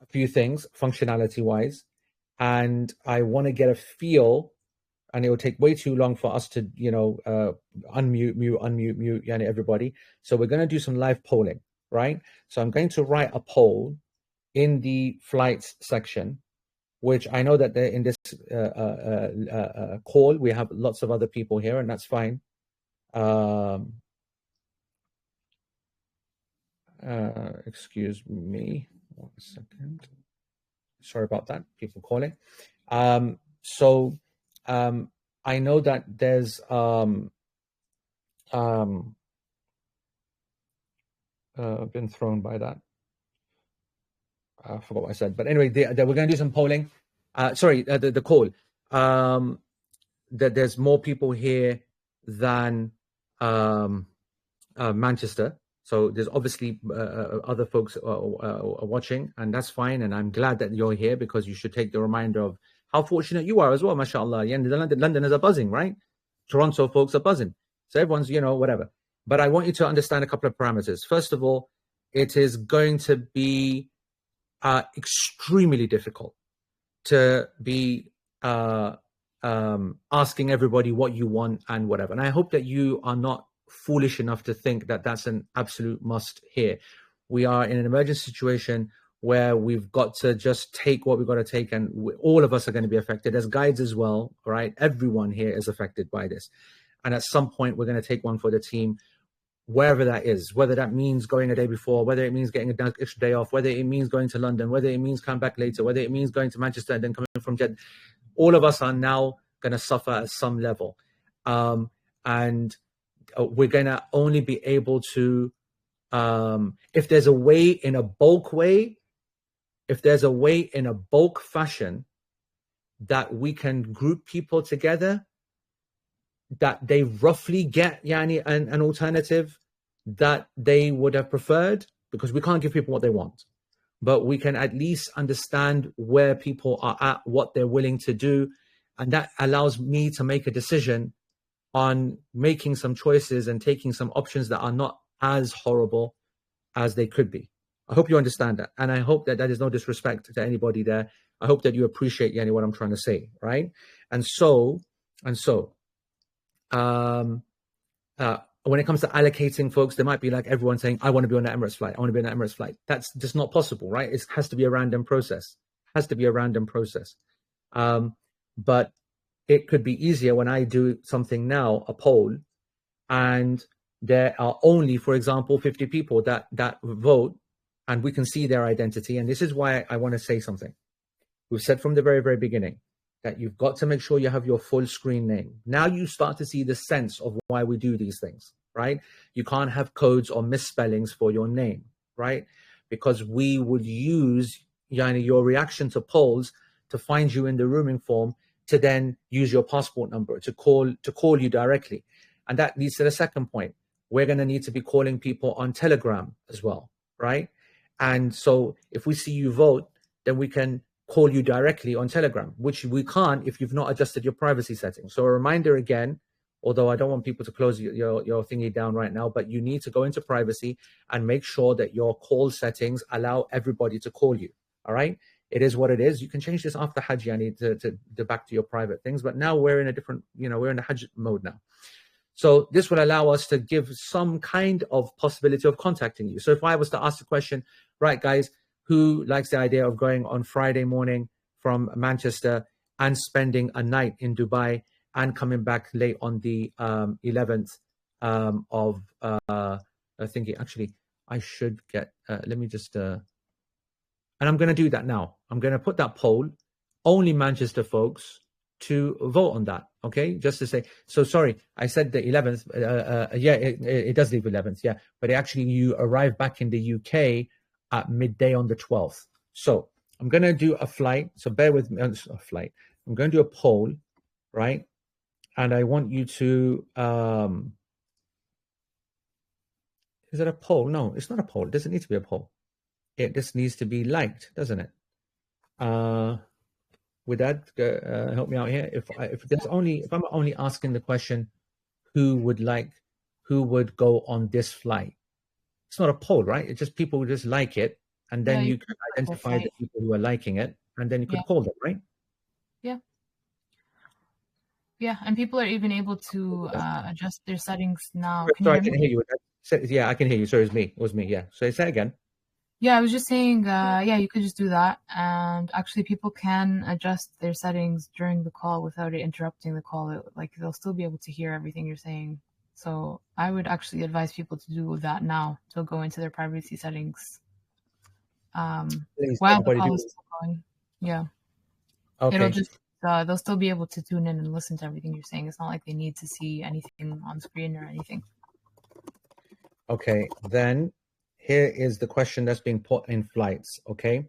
Speaker 1: few things functionality-wise. And I want to get a feel, and it will take way too long for us to, unmute, mute, everybody. So we're going to do some live polling, right? So I'm going to write a poll in the flights section, which I know that in this call, we have lots of other people here, and that's fine. Excuse me, 1 second. Sorry about that, people calling. So I know that there's been thrown by that. I forgot what I said, but anyway, we're going to do some polling. The call. That there's more people here than Manchester. So there's obviously other folks are watching, and that's fine. And I'm glad that you're here, because you should take the reminder of how fortunate you are as well, mashallah. Yeah, Londoners are buzzing, right? Toronto folks are buzzing. So everyone's, whatever. But I want you to understand a couple of parameters. First of all, it is going to be extremely difficult to be asking everybody what you want and whatever. And I hope that you are not foolish enough to think that that's an absolute must here. We are in an emergency situation where we've got to just take what we've got to take, and all of us are going to be affected as guides as well, right? Everyone here is affected by this. And at some point, we're going to take one for the team, wherever that is, whether that means going a day before, whether it means getting an extra day off, whether it means going to London, whether it means coming back later, whether it means going to Manchester and then coming from Jeddah. All of us are now going to suffer at some level. And we're going to only be able to, if there's a way in a bulk way, if there's a way in a bulk fashion that we can group people together, that they roughly get an alternative that they would have preferred, because we can't give people what they want, but we can at least understand where people are at, what they're willing to do, and that allows me to make a decision on making some choices and taking some options that are not as horrible as they could be. I hope you understand that, and I hope that that is no disrespect to anybody there. I hope that you appreciate what I'm trying to say, right? And so when it comes to allocating folks, there might be like everyone saying, I want to be on the Emirates flight. I want to be on the Emirates flight. That's just not possible, right? It has to be a random process. But it could be easier when I do something now, a poll, and there are only, for example, 50 people that vote, and we can see their identity. And this is why I want to say something. We've said from the very, very beginning that you've got to make sure you have your full screen name. Now you start to see the sense of why we do these things, right? You can't have codes or misspellings for your name, right? Because we would use your reaction to polls to find you in the rooming form, to then use your passport number to call you directly. And that leads to the second point. We're going to need to be calling people on Telegram as well, right? And so if we see you vote, then we can call you directly on Telegram, which we can't if you've not adjusted your privacy settings. So a reminder again, although I don't want people to close your thingy down right now, but you need to go into privacy and make sure that your call settings allow everybody to call you, all right? It is what it is. You can change this after Hajj, to back to your private things, but now we're in a different, we're in the Hajj mode now. So this will allow us to give some kind of possibility of contacting you. So if I was to ask the question, right, guys, who likes the idea of going on Friday morning from Manchester and spending a night in Dubai and coming back late on the 11th of, I think actually I should get, let me just, and I'm going to do that now. I'm going to put that poll, only Manchester folks to vote on that, okay? Just to say, so sorry, I said the 11th, yeah, it does leave 11th, yeah, but actually you arrive back in the UK at midday on the 12th. So I'm going to do a flight, so bear with me, a flight. I'm going to do a poll, right? And I want you to, is it a poll? No, it's not a poll. It doesn't need to be a poll. It just needs to be liked, doesn't it? With that, help me out here. If I'm only asking the question, who would go on this flight? It's not a poll, right? It's just people who just like it, and then you can identify the people who are liking it, and then you could call them, right?
Speaker 3: Yeah. Yeah, and people are even able to adjust their settings now.
Speaker 1: Can I can hear you. Yeah, I can hear you. Sorry, it was me. Yeah. So say again.
Speaker 3: Yeah, I was just saying, yeah, you could just do that. And actually people can adjust their settings during the call without it interrupting the call. Like they'll still be able to hear everything you're saying. So I would actually advise people to do that now. To go into their privacy settings while the call is still going. Yeah.
Speaker 1: Okay.
Speaker 3: It'll just, they'll still be able to tune in and listen to everything you're saying. It's not like they need to see anything on screen or anything.
Speaker 1: Okay, then here is the question that's being put in flights, okay?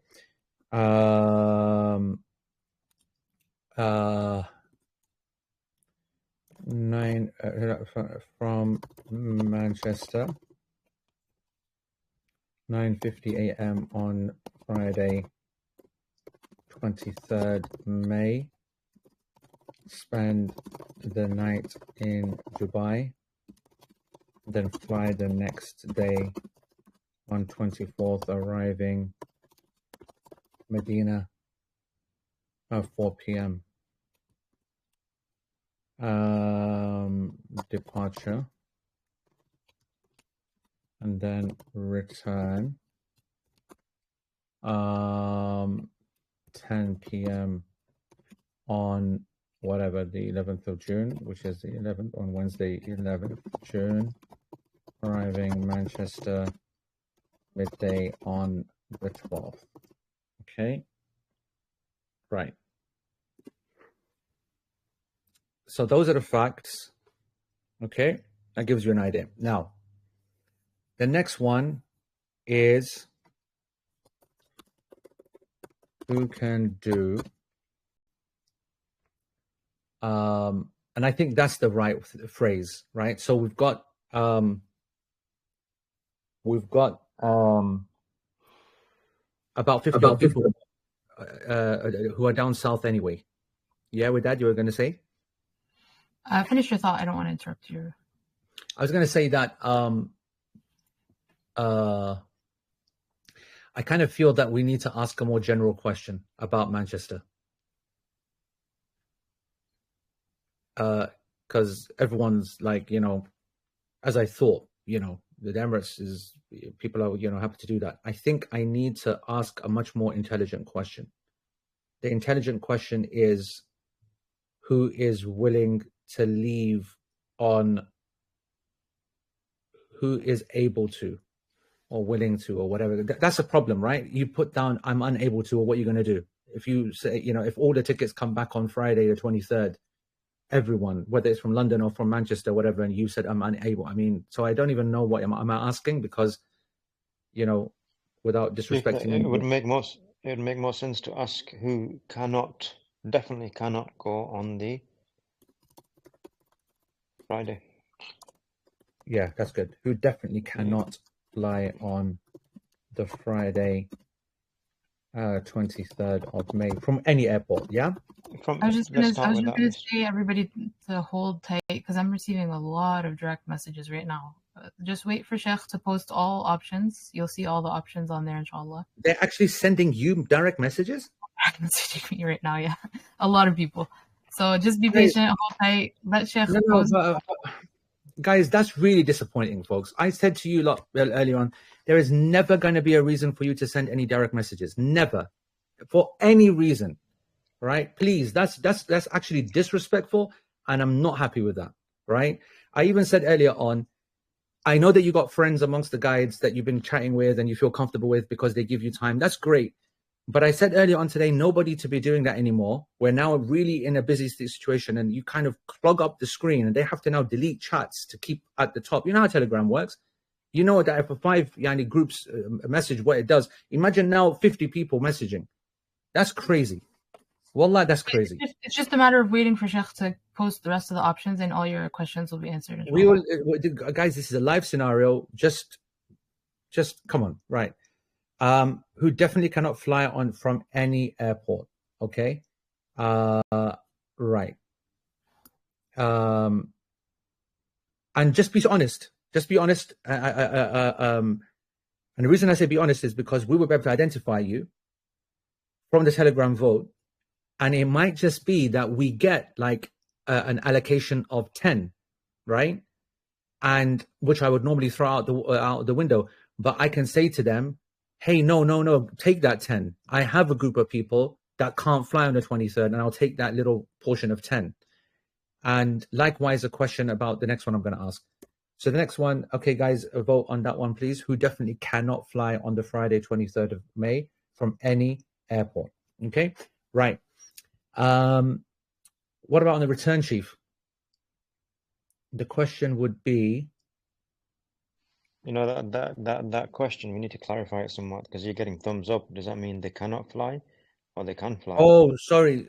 Speaker 1: From Manchester, 9:50 a.m. on Friday, 23rd May. Spend the night in Dubai, then fly the next day on 24th, arriving Medina at 4 p.m. Departure, and then return 10 p.m. on whatever, the 11th of June, which is the 11th, on Wednesday, 11th June, arriving Manchester midday on the 12th. Okay, right. So those are the facts. Okay, That gives you an idea. Now, the next one is who can do, and I think that's the right phrase, right? So we've got about 50 people who are down south anyway. Yeah, with that, you were going to say?
Speaker 3: Finish your thought. I don't want to interrupt you.
Speaker 1: I was going to say that I kind of feel that we need to ask a more general question about Manchester. Because everyone's like, as I thought, the Emirates is, people are, happy to do that. I think I need to ask a much more intelligent question. The intelligent question is, who is willing to leave on, who is able to, or willing to, or whatever. That's a problem, right? You put down, I'm unable to, or what are you going to do? If you say, if all the tickets come back on Friday, the 23rd, everyone, whether it's from London or from Manchester, whatever, and you said I'm unable. I mean, so I don't even know what I'm asking, because, without disrespecting,
Speaker 2: it would make more sense to ask who definitely cannot go on the Friday.
Speaker 1: Yeah, that's good. Who definitely cannot fly on the Friday, 23rd of May from any airport? Yeah.
Speaker 3: I was just gonna say everybody to hold tight, because I'm receiving a lot of direct messages right now. Just wait for Sheikh to post all options. You'll see all the options on there, inshallah.
Speaker 1: They're actually sending you direct messages?
Speaker 3: Messaging me right now, yeah. A lot of people. So just be patient, hold tight, let Sheikh post.
Speaker 1: Guys, that's really disappointing, folks. I said to you earlier on, there is never going to be a reason for you to send any direct messages. Never. For any reason. Right? Please, that's actually disrespectful, and I'm not happy with that. Right? I even said earlier on, I know that you got friends amongst the guides that you've been chatting with and you feel comfortable with because they give you time. That's great. But I said earlier on today, nobody to be doing that anymore. We're now really in a busy situation, and you kind of clog up the screen, and they have to now delete chats to keep at the top. You know how Telegram works. You know that if a 5 groups message, what it does. Imagine now 50 people messaging. That's crazy. Wallah, that's crazy.
Speaker 3: It's just a matter of waiting for Sheikh to post the rest of the options, and all your questions will be answered.
Speaker 1: We will, guys. This is a live scenario. Just come on, right? Who definitely cannot fly on from any airport. Okay, right. And just be honest. Just be honest. And the reason I say be honest is because we will be able to identify you from the Telegram vote. And it might just be that we get like an allocation of 10, right? And which I would normally throw out the window. But I can say to them, hey, no, take that 10. I have a group of people that can't fly on the 23rd, and I'll take that little portion of 10. And likewise, a question about the next one I'm going to ask. So the next one, okay, guys, vote on that one, please. Who definitely cannot fly on the Friday, 23rd of May from any airport? Okay, right. What about on the return, Chief? The question would be,
Speaker 2: that question, we need to clarify it somewhat, because you're getting thumbs up. Does that mean they cannot fly, or they can fly?
Speaker 1: Oh, sorry.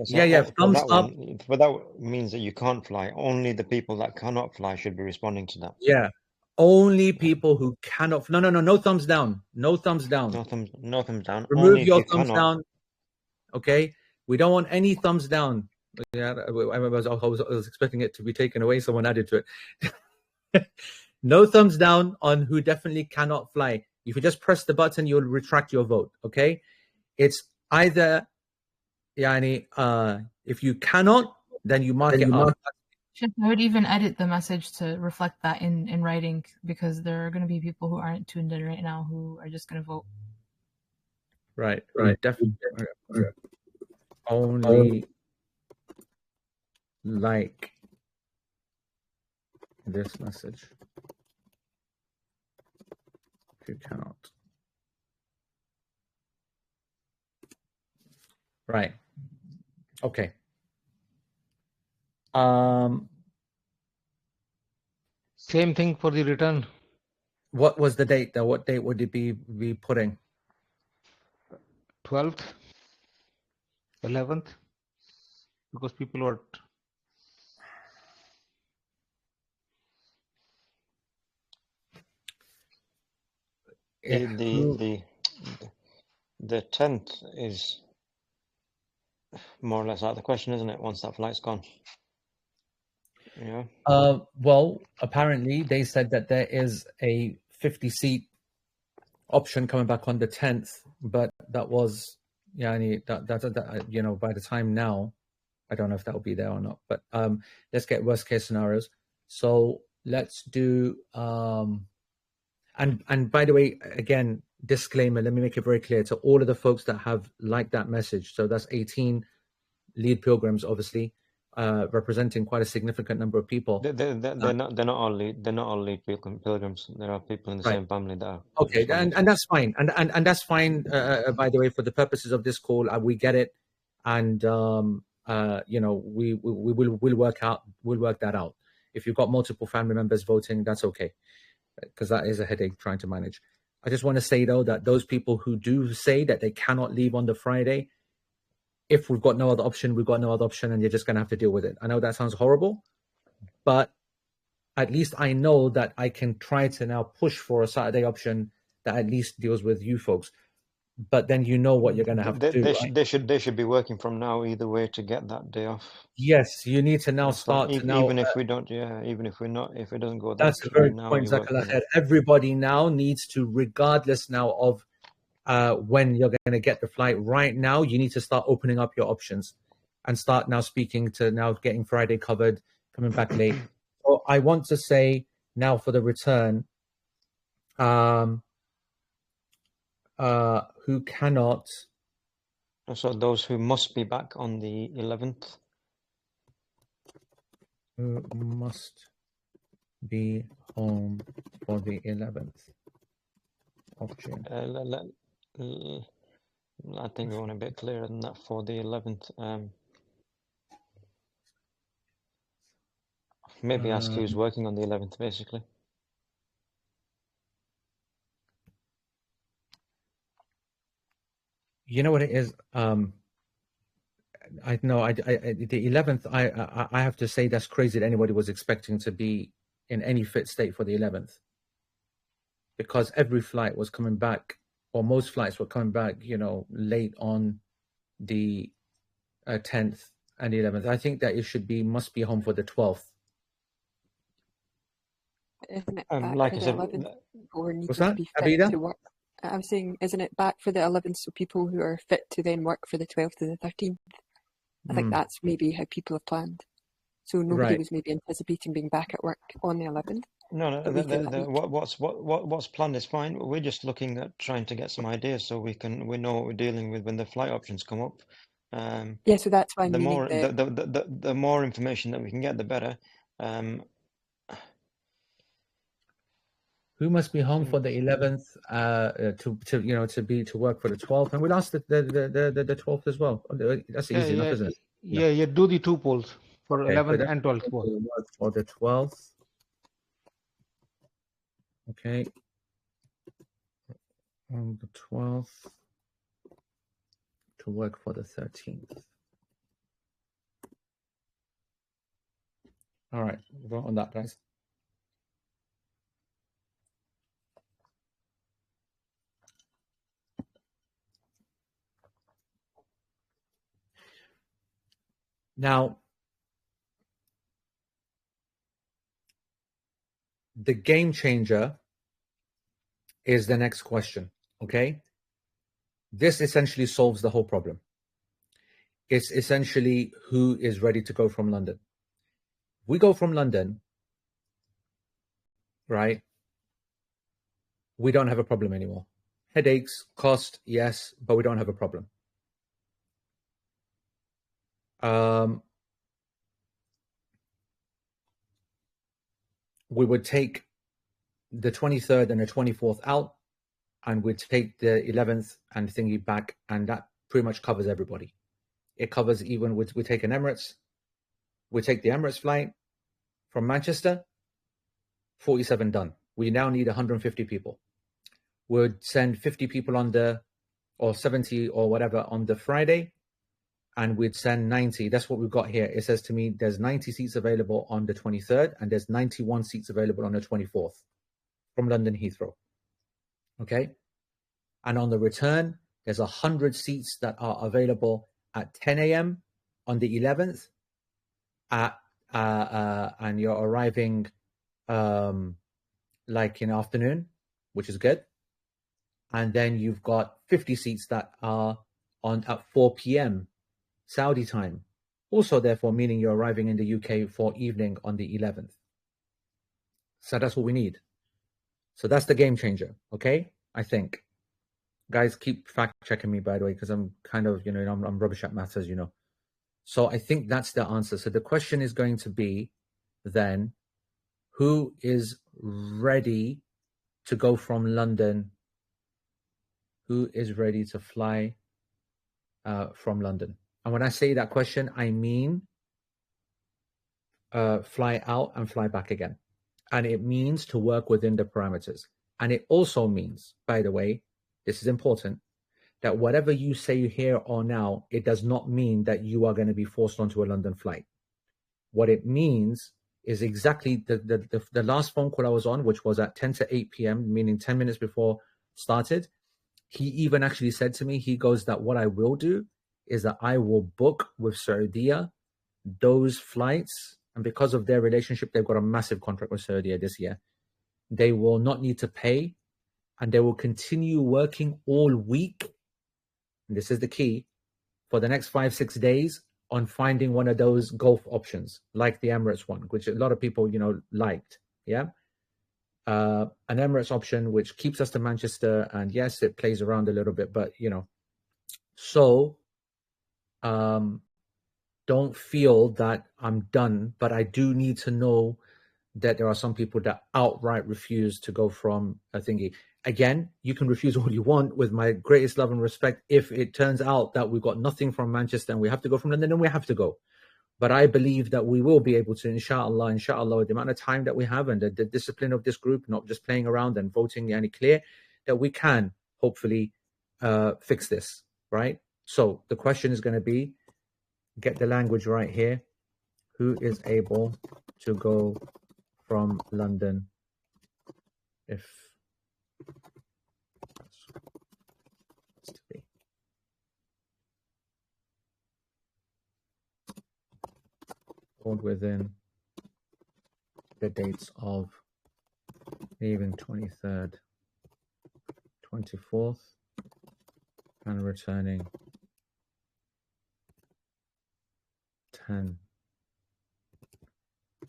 Speaker 1: Yeah, thumbs up.
Speaker 2: But that means that you can't fly. Only the people that cannot fly should be responding to that.
Speaker 1: Yeah, only people who cannot. No thumbs down. No thumbs down.
Speaker 2: No thumbs down.
Speaker 1: Remove your thumbs down. Okay, we don't want any thumbs down. Yeah, I was expecting it to be taken away. Someone added to it. No thumbs down on who definitely cannot fly. If you just press the button, you'll retract your vote. Okay, it's either, if you cannot, then you mark it up.
Speaker 3: I would even edit the message to reflect that in writing, because there are going to be people who aren't tuned in right now who are just going to vote.
Speaker 1: Right. Definitely. Only like this message. If you cannot. Right. Okay.
Speaker 4: Same thing for the return.
Speaker 1: What was the date though? What date would it be putting?
Speaker 4: 12th, 11th, because people were
Speaker 2: The 10th is more or less out of the question, isn't it? Once that flight's gone. Yeah.
Speaker 1: Well, apparently they said that there is a 50-seat option coming back on the 10th, but that was that you know, by the time now, I don't know if that will be there or not. But let's get worst case scenarios. So let's do and by the way, again, disclaimer, let me make it very clear to all of the folks that have liked that message. So that's 18 lead pilgrims, obviously, representing quite a significant number of people.
Speaker 2: They're not all lead pilgrims. There are people in the same family that are.
Speaker 1: Okay, and that's fine, and that's fine. By the way, for the purposes of this call, we get it, and you know, we'll work that out. If you've got multiple family members voting, that's okay, because that is a headache trying to manage. I just want to say though that those people who do say that they cannot leave on the Friday, if we've got no other option, we've got no other option, and you're just going to have to deal with it. I know that sounds horrible, but at least I know that I can try to now push for a Saturday option that at least deals with you folks. But then you know what you're going to have to do.
Speaker 2: They should be working from now either way to get that day off.
Speaker 1: Yes, you need to now start.
Speaker 2: Even if we don't, even if we're not, if it doesn't go that.
Speaker 1: That's a very good point, Zakaria. Everybody now needs to, regardless now of when you're going to get the flight. Right now, you need to start opening up your options and start now speaking to now getting Friday covered, coming back late. So I want to say now for the return, who cannot.
Speaker 2: So those who must be back on the 11th.
Speaker 1: Who must be home for the 11th of June.
Speaker 2: I think we want a bit clearer than that for the 11th. Maybe ask who's working on the 11th, basically.
Speaker 1: You know what it is? I know the 11th, I have to say that's crazy that anybody was expecting to be in any fit state for the 11th, because every flight was coming back, or most flights were coming back, you know, late on the 10th and the 11th. I think that it must be home for the 12th.
Speaker 5: Isn't it
Speaker 2: like I said,
Speaker 1: what's that, Abida?
Speaker 5: To work? I'm saying, isn't it back for the 11th, so people who are fit to then work for the 12th and the 13th? I think that's maybe how people have planned. So nobody was maybe anticipating being back at work on the 11th.
Speaker 2: No. What's planned is fine. We're just looking at trying to get some ideas so we know what we're dealing with when the flight options come up.
Speaker 5: Yeah, so that's why
Speaker 2: the more information that we can get, the better.
Speaker 1: Who must be home for the 11th to work for the 12th, and we'll ask the 12th as well. That's easy enough, isn't it?
Speaker 4: Yeah. Do the two polls for 11th and 12th.
Speaker 1: Work for the 12th. Okay. On the 12th to work for the 13th. All right, vote on that, guys. Now, the game changer is the next question, okay? This essentially solves the whole problem. It's essentially who is ready to go from London. We go from London, right? We don't have a problem anymore. Headaches, cost, yes, but we don't have a problem. We would take the 23rd and the 24th out, and we'd take the 11th and thingy back, and that pretty much covers everybody. It covers even we take an Emirates. We take the Emirates flight from Manchester 47 done. We now need 150 people. We'd send 50 people on the, or 70 or whatever on the Friday, and we'd send 90. That's what we've got here. It says to me, there's 90 seats available on the 23rd, and there's 91 seats available on the 24th from London Heathrow. Okay? And on the return, there's 100 seats that are available at 10 a.m. on the 11th, and you're arriving like in the afternoon, which is good. And then you've got 50 seats that are on at 4 p.m. Saudi time. Also, therefore, meaning you're arriving in the UK for evening on the 11th. So that's what we need. So that's the game changer, okay? I think. Guys, keep fact checking me, by the way, because I'm kind of, I'm rubbish at maths, as you know. So I think that's the answer. So the question is going to be then, who is ready to go from London? Who is ready to fly from London? And when I say that question, I mean fly out and fly back again. And it means to work within the parameters. And it also means, by the way, this is important, that whatever you say here or now, it does not mean that you are going to be forced onto a London flight. What it means is exactly the last phone call I was on, which was at 10 to 8 p.m., meaning 10 minutes before started. He even actually said to me, he goes, that what I will do is that I will book with Saudia those flights. And because of their relationship, they've got a massive contract with Saudia this year. They will not need to pay, and they will continue working all week. And this is the key, for the next 5-6 days on finding one of those Gulf options, like the Emirates one, which a lot of people, liked. Yeah. An Emirates option, which keeps us to Manchester. And yes, it plays around a little bit, but, so don't feel that I'm done, but I do need to know that there are some people that outright refuse to go from a thingy. Again, you can refuse all you want, with my greatest love and respect. If it turns out that we've got nothing from Manchester and we have to go from London, then we have to go. But I believe that we will be able to, inshallah, the amount of time that we have and the discipline of this group, not just playing around and voting any clear, that we can hopefully fix this, right? So the question is going to be, get the language right here. Who is able to go from London if it's to be? Within the dates of leaving 23rd, 24th, and returning 10,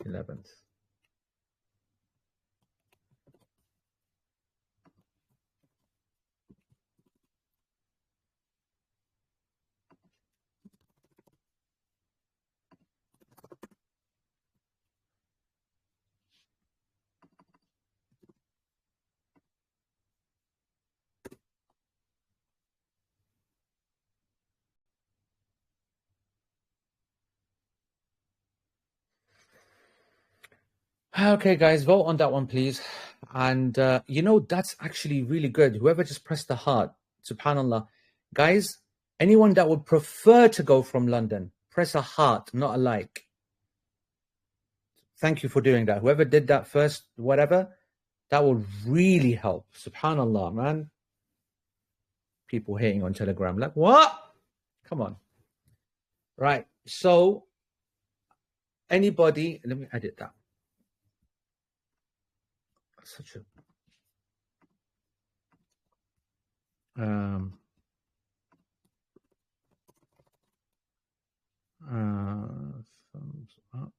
Speaker 1: 11th. Okay, guys, vote on that one, please. And, that's actually really good. Whoever just pressed the heart, subhanAllah. Guys, anyone that would prefer to go from London, press a heart, not a like. Thank you for doing that. Whoever did that first, whatever, that will really help. SubhanAllah, man. People hating on Telegram. Like, what? Come on. Right. So, anybody, let me edit that. Such a thumbs up.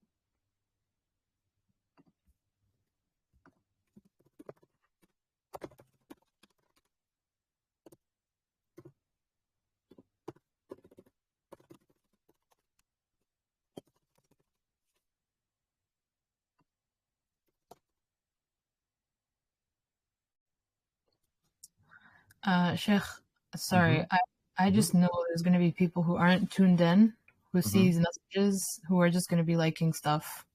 Speaker 3: Sheikh, sorry, I just know there's going to be people who aren't tuned in, who see these messages, who are just going to be liking stuff.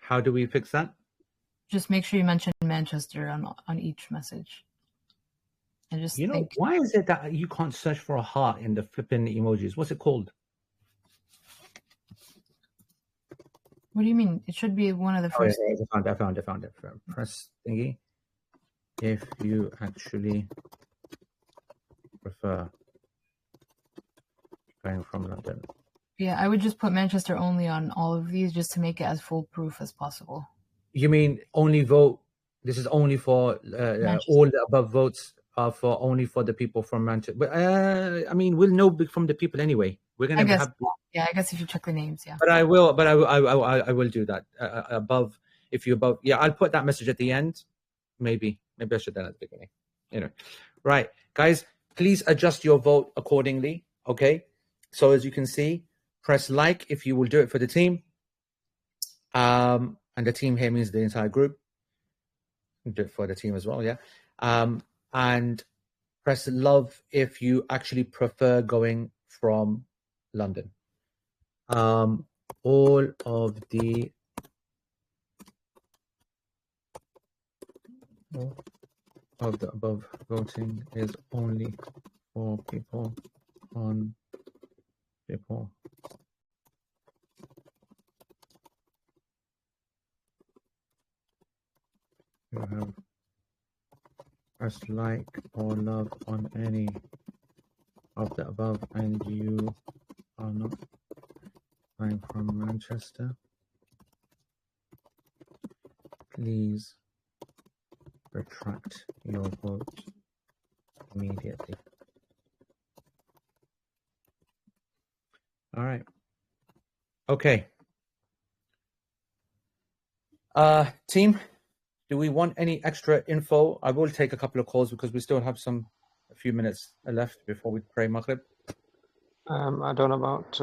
Speaker 1: How do we fix that?
Speaker 3: Just make sure you mention Manchester on each message. And just think,
Speaker 6: why is it that you can't search for a heart in the flipping emojis? What's it called?
Speaker 3: what do you mean? It should be one of the first.
Speaker 6: I found it. Press thingy. If you actually prefer going from London.
Speaker 3: Yeah, I would just put Manchester only on all of these just to make it as foolproof as possible.
Speaker 6: You mean only vote? This is only for all the above votes are for only for the people from Manchester. But I mean, we'll know from the people anyway. We're gonna have.
Speaker 3: Yeah, I guess if you check the names, yeah.
Speaker 6: But I will do that above. If you above, yeah, I'll put that message at the end. Maybe I should do that at the beginning. Right, guys, please adjust your vote accordingly. Okay, so as you can see, press like if you will do it for the team. And the team here means the entire group. Do it for the team as well, yeah. And press love if you actually prefer going from London. All of the above voting is only for people on people. You have pressed like or love on any of the above, and you are not going from Manchester. Please retract your vote immediately. All right. Okay. Team, do we want any extra info? I will take a couple of calls because we still have a few minutes left before we pray Maghrib.
Speaker 2: I don't know about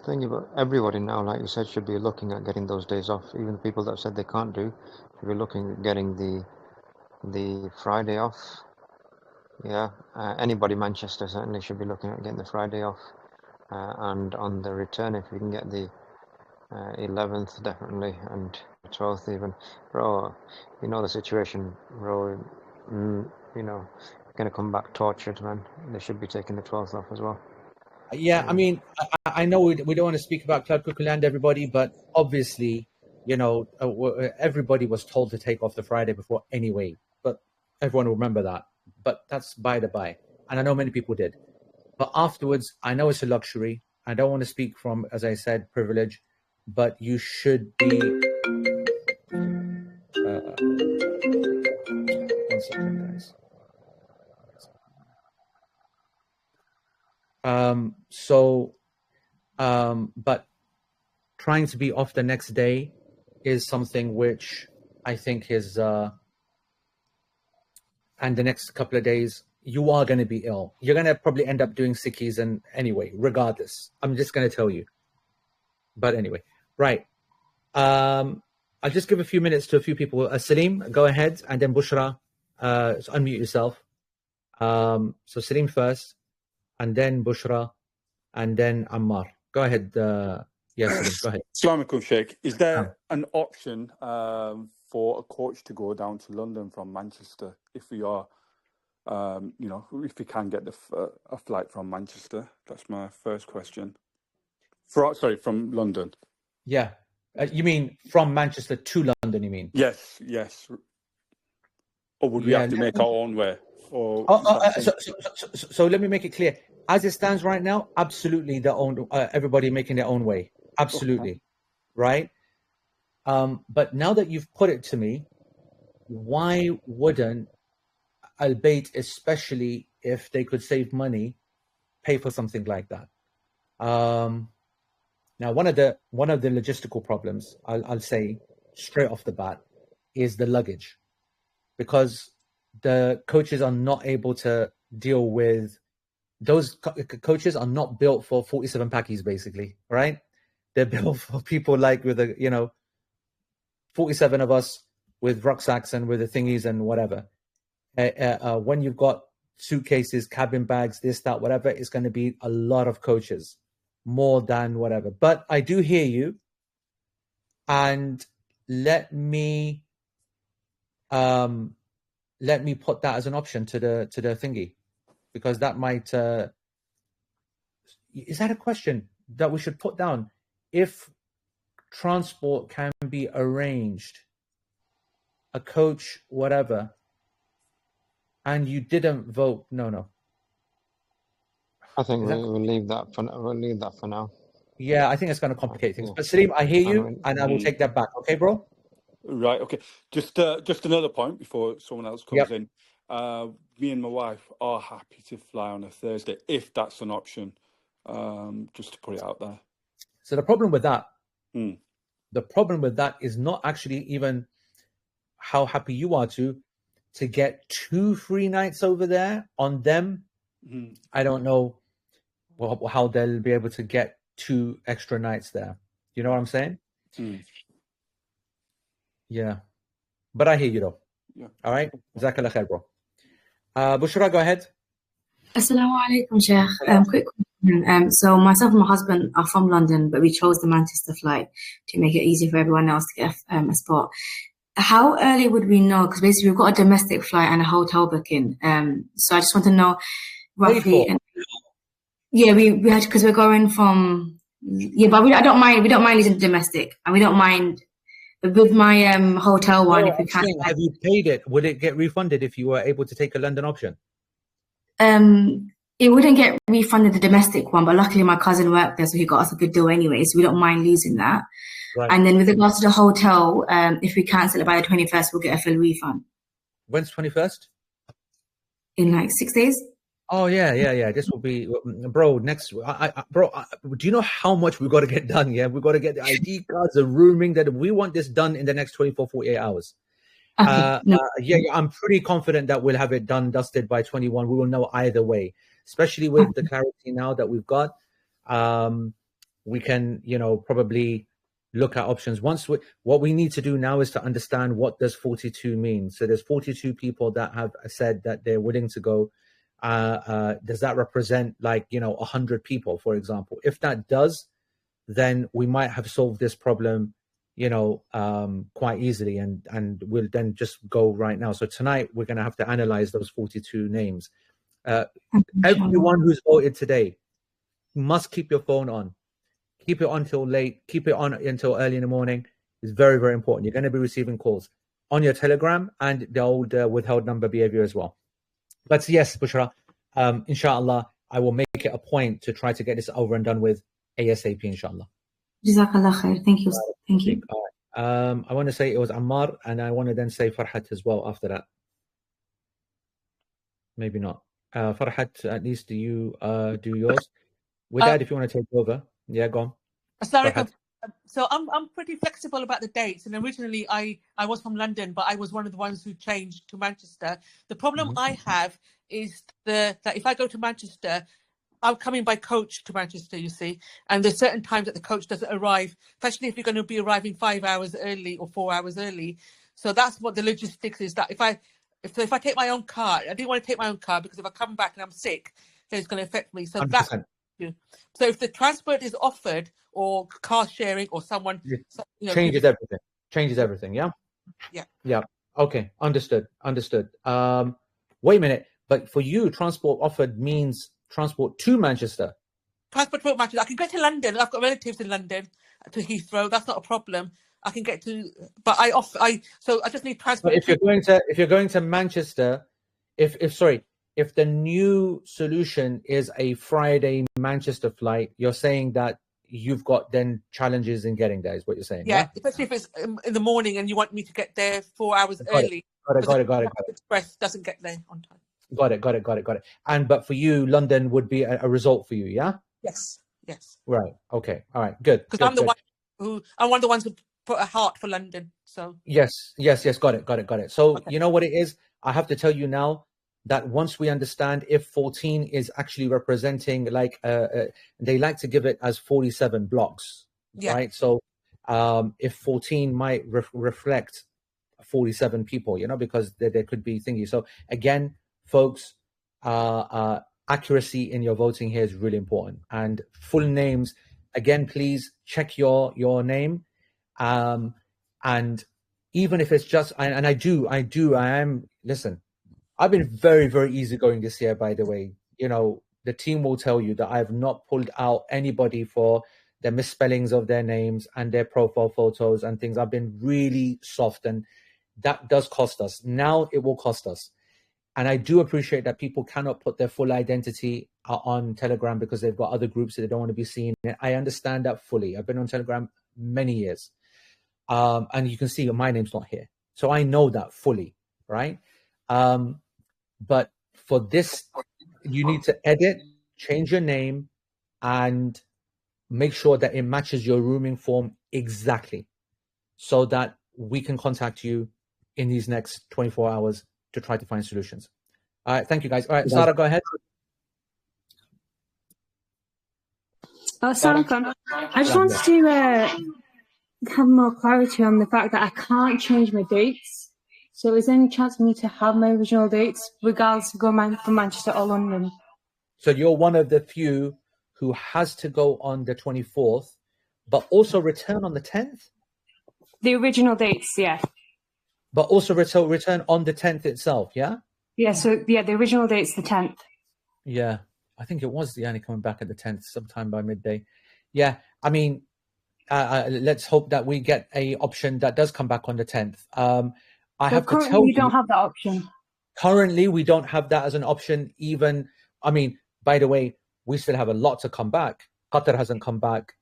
Speaker 2: thinking about everybody now, like you said, should be looking at getting those days off. Even the people that said they can't do, should be looking at getting the Friday off. Yeah, anybody Manchester certainly should be looking at getting the Friday off. And on the return, if we can get the 11th definitely, and 12th even. Bro, you know the situation, bro. Going to come back tortured, man. They should be taking the 12th off as well.
Speaker 6: Yeah, I mean, I know we don't want to speak about Cloud Cuckoo Land, everybody, but obviously, everybody was told to take off the Friday before anyway, but everyone will remember that. But that's by the by. And I know many people did. But afterwards, I know it's a luxury. I don't want to speak from, as I said, privilege, but you should be... one second, guys. But trying to be off the next day is something which I think is, and the next couple of days, you are going to be ill. You're going to probably end up doing sickies and anyway, regardless. I'm just going to tell you. But anyway, right. I'll just give a few minutes to a few people. Salim, go ahead, and then Bushra, so unmute yourself. So Salim first, and then Bushra, and then Ammar. Go ahead. Yes, Salim, go ahead.
Speaker 7: Assalamu alaikum, Sheikh. Is there an option for a coach to go down to London from Manchester if we are, if we can get a flight from Manchester? That's my first question. From London.
Speaker 6: Yeah. You mean from Manchester to London, you mean?
Speaker 7: Yes. Or would we have to make our own way?
Speaker 6: So let me make it clear. As it stands right now, absolutely everybody making their own way. Absolutely. Okay. Right? But now that you've put it to me, why wouldn't Al-Bayt, especially if they could save money, pay for something like that? Now, one of the logistical problems, I'll say straight off the bat, is the luggage, because the coaches are not able to deal with those. Coaches are not built for 47 packies, basically, right? They're built for people like with 47 of us with rucksacks and with the thingies and whatever. When you've got suitcases, cabin bags, this, that, whatever, it's going to be a lot of coaches, more than whatever. But I do hear you, and let me
Speaker 1: let me put that as an option to the thingy, because that might. Is that a question that we should put down? If transport can be arranged, a coach, whatever, and you didn't vote, no.
Speaker 2: I think we'll leave that for now.
Speaker 1: Yeah, I think it's going to complicate things. But Salim, I hear you, and I will take that back. Okay, bro?
Speaker 7: Right. Okay. Just another point before someone else comes in. Me and my wife are happy to fly on a Thursday if that's an option. Just to put it out there.
Speaker 1: So the problem with that, is not actually even how happy you are to get 2 free nights over there on them. I don't know how they'll be able to get 2 extra nights there. You know what I'm saying? Yeah. But I hear you though. Yeah. All right. Jazakallah khair, bro. Bushra, go ahead.
Speaker 8: Assalamu alaikum, Sheikh. Quick question. So myself and my husband are from London, but we chose the Manchester flight to make it easier for everyone else to get a spot. How early would we know? Because basically we've got a domestic flight and a hotel booking. So I just want to know roughly. Yeah, we had, because we're going from, but we don't mind using domestic, and we don't mind with my hotel one. If we can,
Speaker 1: have you paid it? Would it get refunded if you were able to take a London option?
Speaker 8: It wouldn't get refunded, the domestic one, but luckily my cousin worked there, so he got us a good deal anyway, so we don't mind losing that. Right. And then with regards to the hotel, if we cancel it by the 21st, we'll get a full refund.
Speaker 1: When's 21st?
Speaker 8: In like 6 days.
Speaker 1: Oh yeah. This will be, bro. Next, bro. Do you know how much we've got to get done? Yeah, we've got to get the ID cards, the rooming. That we want this done in the next 24, 48 hours. Okay, I'm pretty confident that we'll have it done, dusted by 21. We will know either way, especially with the clarity now that we've got. We can, probably look at options. What we need to do now is to understand what does 42 mean. So there's 42 people that have said that they're willing to go. Does that represent 100 people, for example? If that does, then we might have solved this problem, quite easily, and we'll then just go right now. So tonight we're going to have to analyze those 42 names. Everyone who's voted today must keep your phone on. Keep it on till late. Keep it on until early in the morning. It's very, very important. You're going to be receiving calls on your Telegram and the old withheld number behavior as well. But yes, Bushra, inshallah, I will make it a point to try to get this over and done with ASAP, inshallah.
Speaker 8: Jazakallah khair. Thank you. Thank you.
Speaker 1: All right. I want to say it was Ammar, and I want to then say Farhat as well after that. Maybe not. Farhat, at least do you do yours? With that, if you want to take over. Yeah, go on.
Speaker 9: So I'm pretty flexible about the dates. And originally I was from London, but I was one of the ones who changed to Manchester. The problem I have is that if I go to Manchester, I'm coming by coach to Manchester, you see, and there's certain times that the coach doesn't arrive, especially if you're going to be arriving 5 hours early or 4 hours early. So that's what the logistics is. That if I take my own car, I didn't want to take my own car because if I come back and I'm sick, then it's going to affect me. So 100%. So if the transport is offered or car sharing or someone
Speaker 1: changes everything. Yeah. Okay, understood. Wait a minute, but for you, transport offered means transport to Manchester.
Speaker 9: Transport to Manchester. I can get to London. I've got relatives in London, to Heathrow. That's not a problem. I can get to, but so I just need transport.
Speaker 1: But if you're going to Manchester, if the new solution is a Friday Manchester flight, you're saying that you've got then challenges in getting there, is what you're saying?
Speaker 9: Yeah, especially if it's in the morning and you want me to get there 4 hours early.
Speaker 1: Got it.
Speaker 9: Express doesn't get there on time.
Speaker 1: Got it. But for you, London would be a result for you, yeah?
Speaker 9: Yes.
Speaker 1: Right. Okay. All right. Good.
Speaker 9: Because I'm one of the ones who put a heart for London. So
Speaker 1: yes. Got it. So okay. You know what it is? I have to tell you now that once we understand if 14 is actually representing they like to give it as 47 blocks, right? So if 14 might reflect 47 people, because there could be thingy. So again, folks, accuracy in your voting here is really important. And full names, again, please check your name. And even if it's just, I am, listen, I've been very, very easygoing this year, by the way. You know, the team will tell you that I have not pulled out anybody for the misspellings of their names and their profile photos and things. I've been really soft, and that does cost us. Now it will cost us. And I do appreciate that people cannot put their full identity on Telegram because they've got other groups that they don't want to be seen. I understand that fully. I've been on Telegram many years. And you can see my name's not here. So I know that fully, right? But for this, you need to edit, change your name, and make sure that it matches your rooming form exactly, so that we can contact you in these next 24 hours to try to find solutions. All right, thank you guys. All right, Sarah, go ahead.
Speaker 10: Assalamualaikum. I just wanted to have more clarity on the fact that I can't change my dates. So is there any chance for me to have my original dates, regardless of going from Manchester or London?
Speaker 1: So you're one of the few who has to go on the 24th, but also return on the 10th?
Speaker 10: The original dates, yeah.
Speaker 1: But also return on the 10th itself, yeah?
Speaker 10: Yeah, so yeah, the original date's the 10th.
Speaker 1: Yeah, I think it was Yanni coming back at the 10th, sometime by midday. Yeah, I mean, let's hope that we get a option that does come back on the 10th. I have to tell you,
Speaker 10: we don't have that option.
Speaker 1: Currently, we don't have that as an option. Even, I mean, by the way, we still have a lot to come back. Qatar hasn't come back,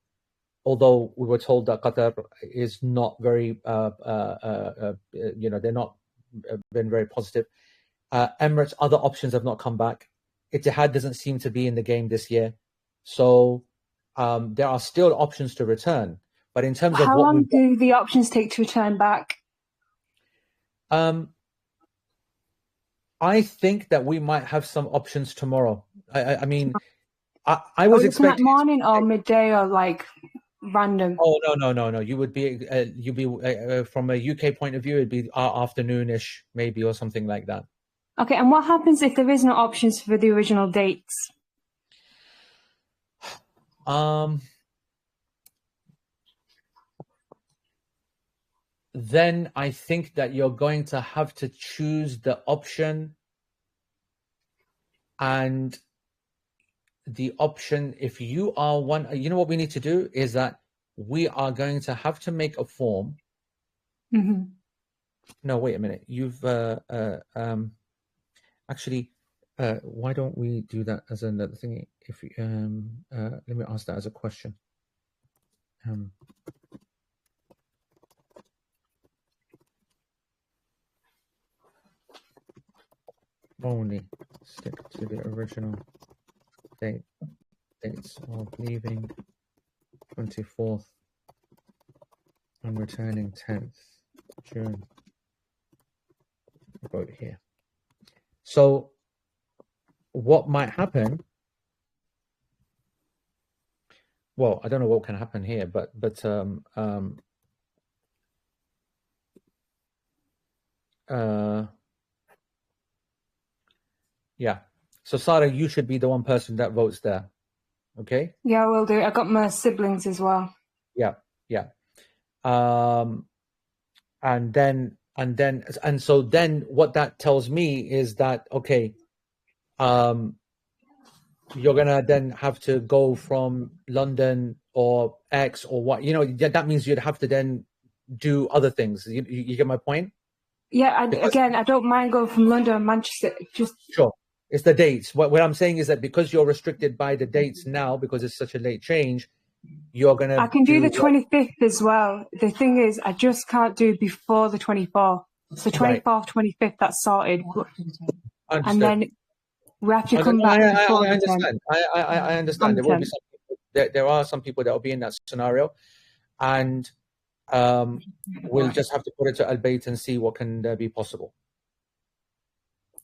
Speaker 1: although we were told that Qatar is not very, you know, they're not been very positive. Emirates, other options have not come back. Etihad doesn't seem to be in the game this year. So there are still options to return. But in terms of
Speaker 10: how long do the options take to return back?
Speaker 1: I think that we might have some options tomorrow. I mean, I was expecting
Speaker 10: morning or midday or like random.
Speaker 1: Oh no! You would be from a UK point of view, it'd be afternoonish maybe or something like that.
Speaker 10: Okay, and what happens if there is no options for the original dates?
Speaker 1: Then I think that you're going to have to choose the option, and the option, if you are one, you know what we need to do is that we are going to have to make a form.
Speaker 10: Mm-hmm.
Speaker 1: No, wait a minute. You've actually, why don't we do that as another thing? If let me ask that as a question. Only stick to the original dates of leaving 24th and returning 10th June. I'll go over here. So what might happen? Well, I don't know what can happen here, but yeah. So Sarah, you should be the one person that votes there. Okay?
Speaker 10: Yeah, I will do. I got my siblings as well.
Speaker 1: Yeah. And so then what that tells me is that, okay, you're gonna then have to go from London or X or what, you know, that means you'd have to then do other things. You get my point?
Speaker 10: Yeah, I don't mind going from London or Manchester. Just
Speaker 1: sure. It's the dates. What I'm saying is that because you're restricted by the dates now, because it's such a late change, you're going to...
Speaker 10: I can do the 25th as well. The thing is, I just can't do before the 24th. So 24th, right. 25th, that's sorted.
Speaker 1: Understood.
Speaker 10: And then we have to come back.
Speaker 1: I understand. I understand. There will be some people, there are some people that will be in that scenario. And we'll just have to put it to Al-Bayt and see what can be possible.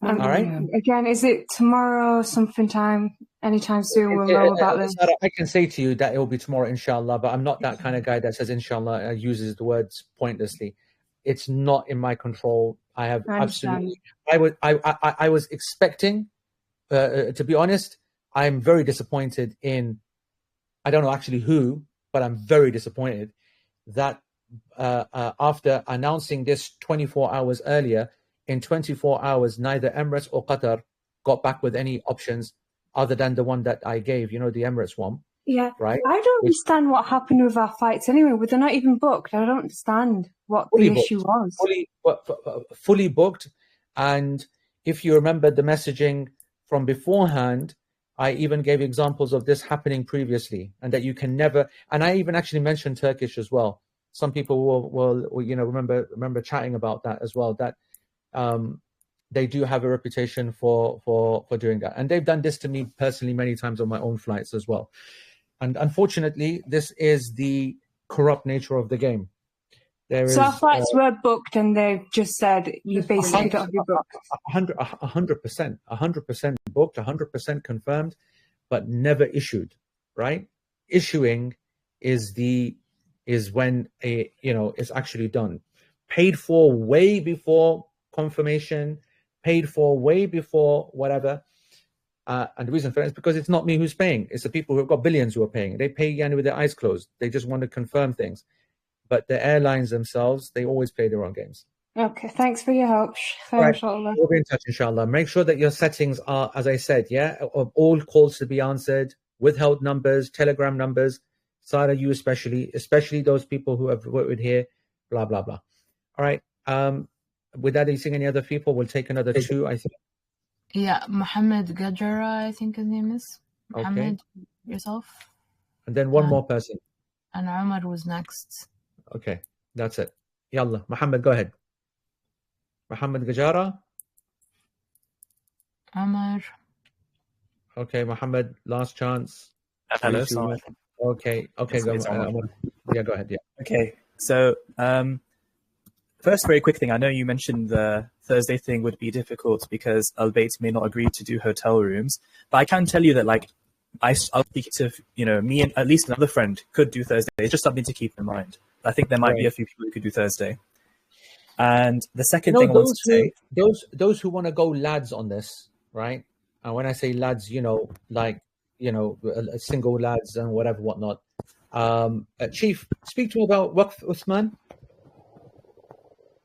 Speaker 1: All right.
Speaker 10: Again, is it tomorrow, something time, anytime soon? We'll know about this.
Speaker 1: I can say to you that it will be tomorrow, inshallah, but I'm not that kind of guy that says inshallah and uses the words pointlessly. It's not in my control. I have absolutely. I was expecting, to be honest, I'm very disappointed in. I don't know actually who, but I'm very disappointed that
Speaker 6: after announcing this 24 hours earlier, in 24 hours, neither Emirates or Qatar got back with any options other than the one that I gave, the Emirates one.
Speaker 10: Yeah,
Speaker 6: right.
Speaker 10: I don't understand what happened with our flights anyway. Were they not even booked? I don't understand what the issue was.
Speaker 6: Fully booked. And if you remember the messaging from beforehand, I even gave examples of this happening previously, and that you can never. And I even actually mentioned Turkish as well. Some people will remember chatting about that as well. That they do have a reputation for doing that, and they've done this to me personally many times on my own flights as well. And unfortunately, this is the corrupt nature of the game.
Speaker 10: So our flights were booked, and they just said you basically don't have your book.
Speaker 6: 100% booked, 100% confirmed, but never issued. Right? Issuing is when it's actually done, paid for way before confirmation, paid for way before whatever. And the reason for that is because it's not me who's paying. It's the people who've got billions who are paying. They pay with their eyes closed. They just want to confirm things. But the airlines themselves, they always play their own games.
Speaker 10: Okay, thanks for your help.
Speaker 6: Right. We'll be in touch, inshallah. Make sure that your settings are, as I said, of all calls to be answered, withheld numbers, telegram numbers, Sarah, you especially those people who have worked with here, blah, blah, blah. All right. With that, are you seeing any other people? We'll take another two, I think.
Speaker 3: Yeah, Mohammed Gajara, I think his name is. Mohammed, yourself.
Speaker 6: And then one more person.
Speaker 3: And Umar was next.
Speaker 6: Okay, that's it. Yalla, Mohammed, go ahead. Mohammed Gajara.
Speaker 3: Umar.
Speaker 6: Okay, Mohammed, last chance.
Speaker 11: Hello, sorry.
Speaker 6: Okay, go ahead. Yeah.
Speaker 11: Okay, so first, very quick thing. I know you mentioned the Thursday thing would be difficult because Al Bayt may not agree to do hotel rooms, but I can tell you that I'll speak to me and at least another friend could do Thursday. It's just something to keep in mind. I think there might be a few people who could do Thursday. And the second thing I want to say,
Speaker 6: those who want to go lads on this, right? And when I say lads, single lads and whatnot. Chief, speak to me about Waqf Uthman.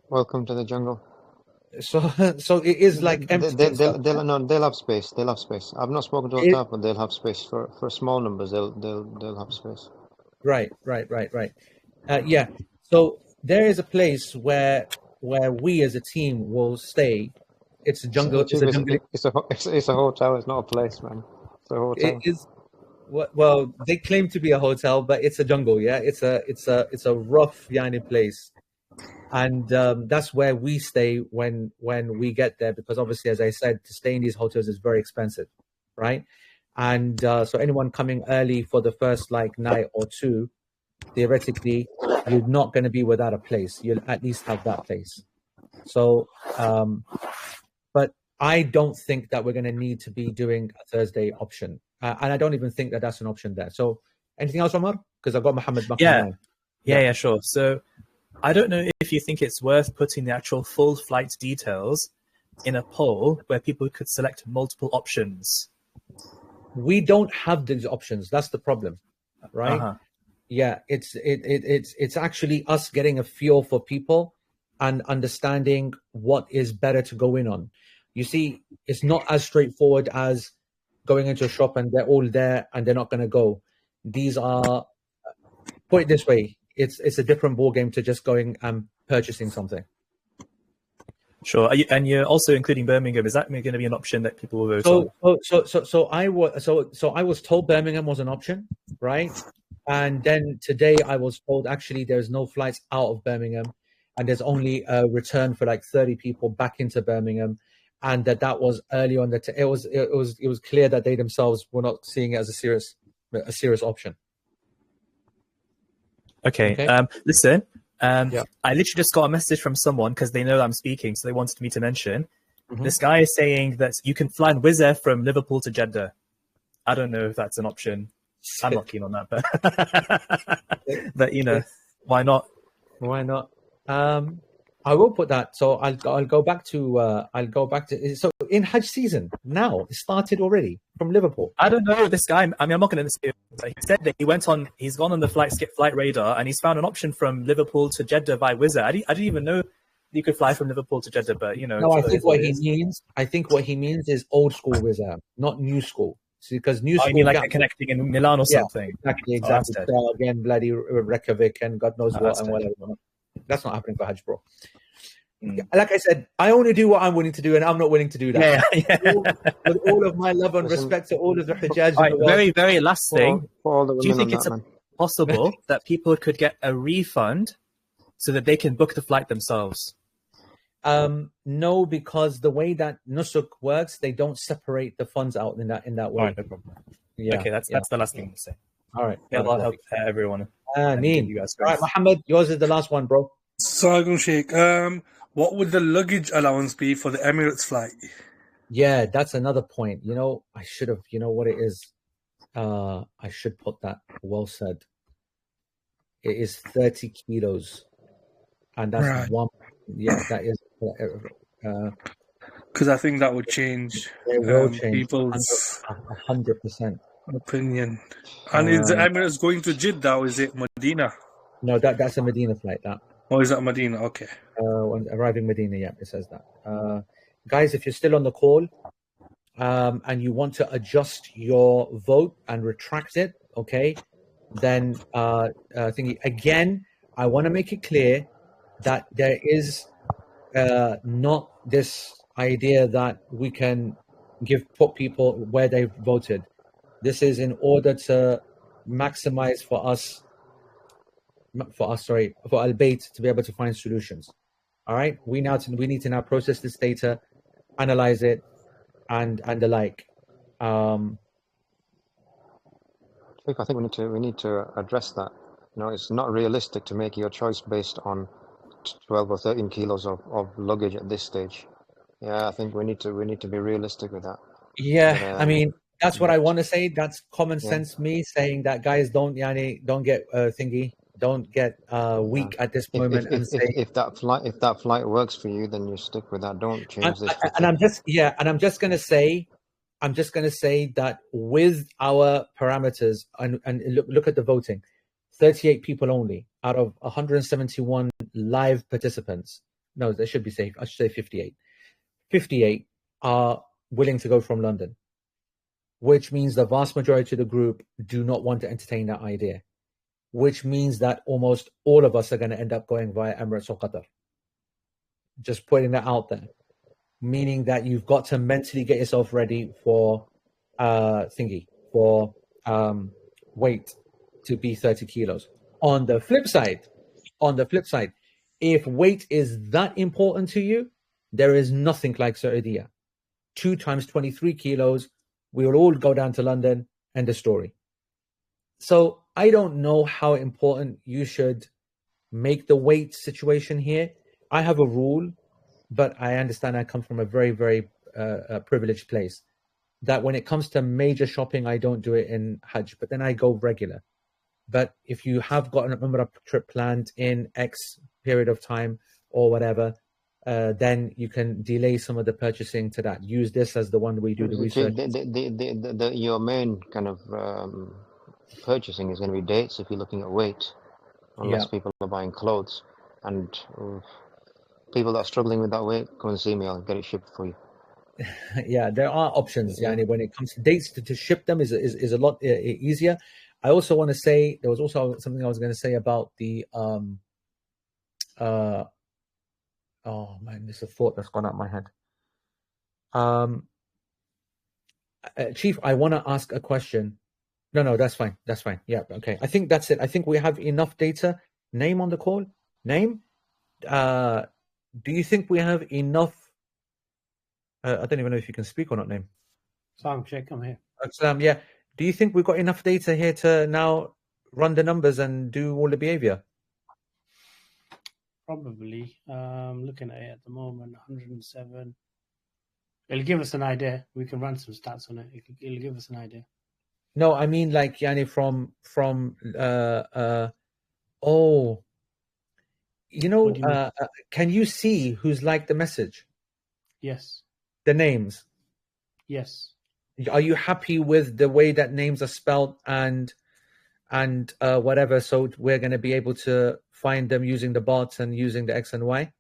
Speaker 2: Welcome to the jungle.
Speaker 6: So it is like empty.
Speaker 2: They'll have space. They'll have space. I've not spoken to Altaf, but they'll have space for small numbers. They'll have space. Right.
Speaker 6: Yeah. So there is a place where we as a team will stay. It's a jungle. It's
Speaker 2: a hotel. It's not a place, man. It's a hotel.
Speaker 6: It is. Well, they claim to be a hotel, but it's a jungle. Yeah, it's a rough place. And that's where we stay when we get there, because obviously, as I said, to stay in these hotels is very expensive, right? And so anyone coming early for the first night or two, theoretically, you're not going to be without a place. You'll at least have that place. So, but I don't think that we're going to need to be doing a Thursday option. And I don't even think that that's an option there. So anything else, Omar? Because I've got Mohammed back.
Speaker 11: Yeah, sure. So I don't know if you think it's worth putting the actual full flight details in a poll where people could select multiple options.
Speaker 6: We don't have these options. That's the problem, right? Uh-huh. Yeah, it's actually us getting a feel for people and understanding what is better to go in on. You see, it's not as straightforward as going into a shop and they're all there and they're not going to go. These are, put it this way, it's a different ball game to just going and purchasing something.
Speaker 11: Sure, and you're also including Birmingham. Is that going to be an option that people will vote on?
Speaker 6: So I was told Birmingham was an option, right? And then today I was told actually there's no flights out of Birmingham, and there's only a return for 30 people back into Birmingham, and that was early on. It was clear that they themselves were not seeing it as a serious option.
Speaker 11: Okay. Listen. I literally just got a message from someone because they know I'm speaking, so they wanted me to mention. Mm-hmm. This guy is saying that you can fly in Wizz Air from Liverpool to Jeddah. I don't know if that's an option. I'm not keen on that, but why not?
Speaker 6: Why not?
Speaker 1: I will put that. So I'll go back to so in Hajj season now. It started already from Liverpool.
Speaker 11: I don't know this guy. I mean, I'm not going to say. He said that he's gone on the flight radar, and he's found an option from Liverpool to Jeddah by Wizz Air. I didn't even know you could fly from Liverpool to Jeddah, but
Speaker 1: No, I think what he means is old school Wizz Air, not new school. See, because new school.
Speaker 11: You mean like connecting in Milan or something?
Speaker 1: Exactly. So again, bloody Reykjavik and God knows what and whatever. That's not happening for Hajj, bro. Like I said, I only do what I'm willing to do, and I'm not willing to do that. With all of my love and respect to all of the Hajjaj.
Speaker 11: Right, very, very last thing. Do you think it's possible that people could get a refund so that they can book the flight themselves?
Speaker 1: No, because the way that Nusuk works, they don't separate the funds out in that way.
Speaker 11: Right, no problem. Yeah, okay, that's the last thing to say.
Speaker 1: All right.
Speaker 11: Yeah, Allah help everyone.
Speaker 1: Ameen. All right, Mohammed, yours is the last one, bro.
Speaker 12: Assalamualaikum, Sheikh. What would the luggage allowance be for the Emirates flight?
Speaker 1: Yeah, that's another point. I should have. You know what it is? I should put that. Well said. It is 30 kilos, and that's one. Yeah, that is.
Speaker 12: Because I think that would change.
Speaker 1: It will change
Speaker 12: people's
Speaker 1: 100%
Speaker 12: opinion. And is the Emirates going to Jeddah or is it Medina?
Speaker 1: No, that's a Medina flight. That.
Speaker 12: Oh, is that Medina? Okay.
Speaker 1: When arriving Medina, yeah, it says that. Guys, if you're still on the call, and you want to adjust your vote and retract it, okay, then again, I want to make it clear that there is not this idea that we can put people where they voted. This is in order to maximize for Al-Bayt to be able to find solutions. All right, we need to now process this data, analyze it, and the like.
Speaker 2: I think we need to address that. It's not realistic to make your choice based on 12 or 13 kilos of luggage at this stage. Yeah, I think we need to be realistic with that.
Speaker 1: Yeah, I mean, that's what I want to say. That's common sense. Me saying that, guys, don't get don't get weak at this moment
Speaker 2: if that flight works for you, then you stick with that. Don't change this.
Speaker 1: I'm just gonna say that with our parameters and look at the voting, 38 people only out of 171 live participants. No, they should be safe. I should say 58. 58 are willing to go from London, which means the vast majority of the group do not want to entertain that idea, which means that almost all of us are going to end up going via Emirates or Qatar. Just putting that out there, meaning that you've got to mentally get yourself ready for weight to be 30 kilos. On the flip side, if weight is that important to you, there is nothing like Saudiya. 2 times 23 kilos, we will all go down to London, end of story. So I don't know how important you should make the weight situation here. I have a rule, but I understand I come from a very, very privileged place, that when it comes to major shopping, I don't do it in Hajj, but then I go regular. But if you have got an Umrah trip planned in X period of time or whatever, then you can delay some of the purchasing to that. Use this as the one we do the research.
Speaker 2: Your main kind of purchasing is going to be dates if you're looking at weight, unless people are buying clothes. And people that are struggling with that weight, come and see me. I'll get it shipped for you.
Speaker 1: Yeah, there are options. Yeah, when it comes to dates, to ship them is a lot easier. I also want to say there was also something I was going to say about the oh man, there's a thought that's gone out of my head. Chief, I want to ask a question. No, that's fine. Yeah, okay. I think that's it. I think we have enough data. Name on the call. Name. Do you think we have enough? I don't even know if you can speak or not. Name.
Speaker 13: Salam, Sheikh, I'm here.
Speaker 1: Yeah. Do you think we've got enough data here to now run the numbers and do all the behavior?
Speaker 13: Probably. Looking at it at the moment, 107. It'll give us an idea. We can run some stats on it. It'll give us an idea.
Speaker 1: No, I mean like Yani from You know,
Speaker 13: Do you mean?
Speaker 1: can you see who's liked the message?
Speaker 13: Yes.
Speaker 1: The names.
Speaker 13: Yes.
Speaker 1: Are you happy with the way that names are spelled and whatever? So we're going to be able to find them using the bots and using the X and Y.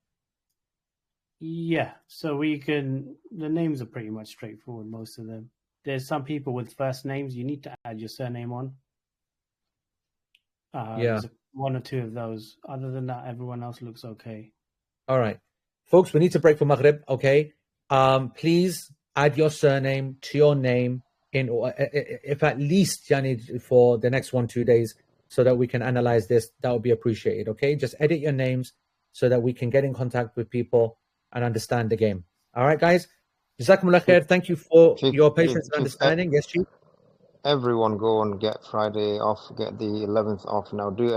Speaker 13: Yeah. So we can. The names are pretty much straightforward. Most of them. There's some people with first names. You need to add your surname on.
Speaker 1: Yeah.
Speaker 13: There's one or two of those. Other than that, everyone else looks okay.
Speaker 1: All right, folks. We need to break for Maghrib. Okay. Please add your surname to your name in, if at least yani, for the next 1-2 days, so that we can analyze this. That would be appreciated. Okay, just edit your names so that we can get in contact with people and understand the game. All right, guys. Jazakumullah khair. Thank you for your patience and understanding. Yes, Chief.
Speaker 2: Everyone go and get Friday off, get the 11th off now. Do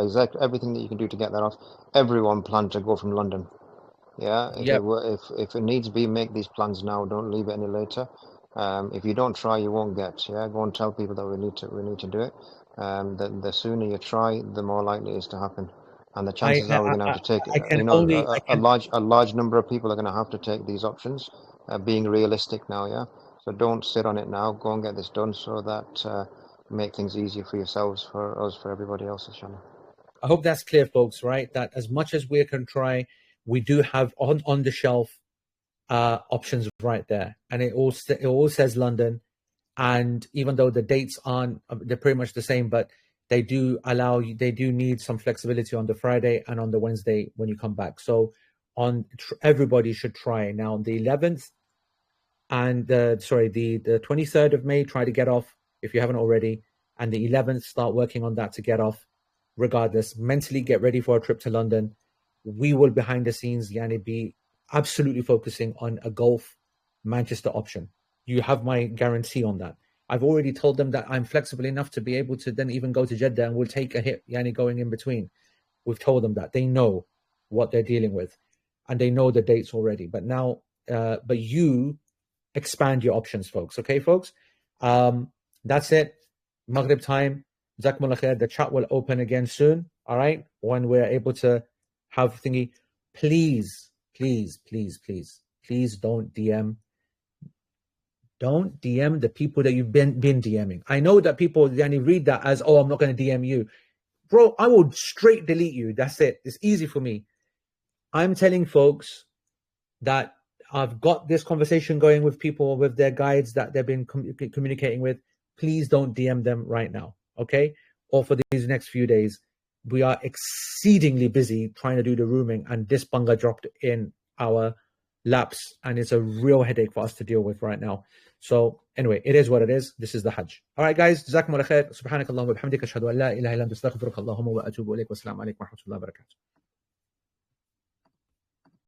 Speaker 2: everything that you can do to get that off. Everyone plan to go from London. Yeah, if it needs be, make these plans now. Don't leave it any later. If you don't try, you won't get. Yeah, go and tell people that we need to do it. The sooner you try, the more likely it is to happen. And the chances are we're going to have to take. A large number of people are going to have to take these options. Being realistic now, yeah. So don't sit on it now. Go and get this done so that make things easier for yourselves, for us, for everybody else, inshallah.
Speaker 1: I hope that's clear, folks, right? That as much as we can try, we do have on the shelf options right there. And it all says London. And even though the dates aren't, they're pretty much the same, but they do need some flexibility on the Friday and on the Wednesday when you come back. So everybody should try. Now, on the 11th, and the 23rd of May, try to get off if you haven't already. And the 11th, start working on that to get off. Regardless, mentally get ready for a trip to London. We will, behind the scenes, Yani, be absolutely focusing on a Gulf Manchester option. You have my guarantee on that. I've already told them that I'm flexible enough to be able to then even go to Jeddah and we'll take a hit, Yani, going in between. We've told them that. They know what they're dealing with. And they know the dates already. But now, but you expand your options, folks. Okay, folks? That's it. Maghrib time. Jazakumullah khair. The chat will open again soon. All right? When we're able to have thingy. Please don't DM. Don't DM the people that you've been DMing. I know that people read that as, oh, I'm not going to DM you. Bro, I will straight delete you. That's it. It's easy for me. I'm telling folks that I've got this conversation going with people, with their guides that they've been communicating with. Please don't DM them right now, okay? Or for these next few days. We are exceedingly busy trying to do the rooming, and this banga dropped in our laps, and it's a real headache for us to deal with right now. So anyway, it is what it is. This is the Hajj. All right, guys. Jazakumullah khair. Subhanakallahumma wa bihamdika ashhadu an la ilaha illa anta astaghfiruka Allahumma wa atubu ilayk. Wassalamu alaikum wa rahmatullahi wa barakatuh.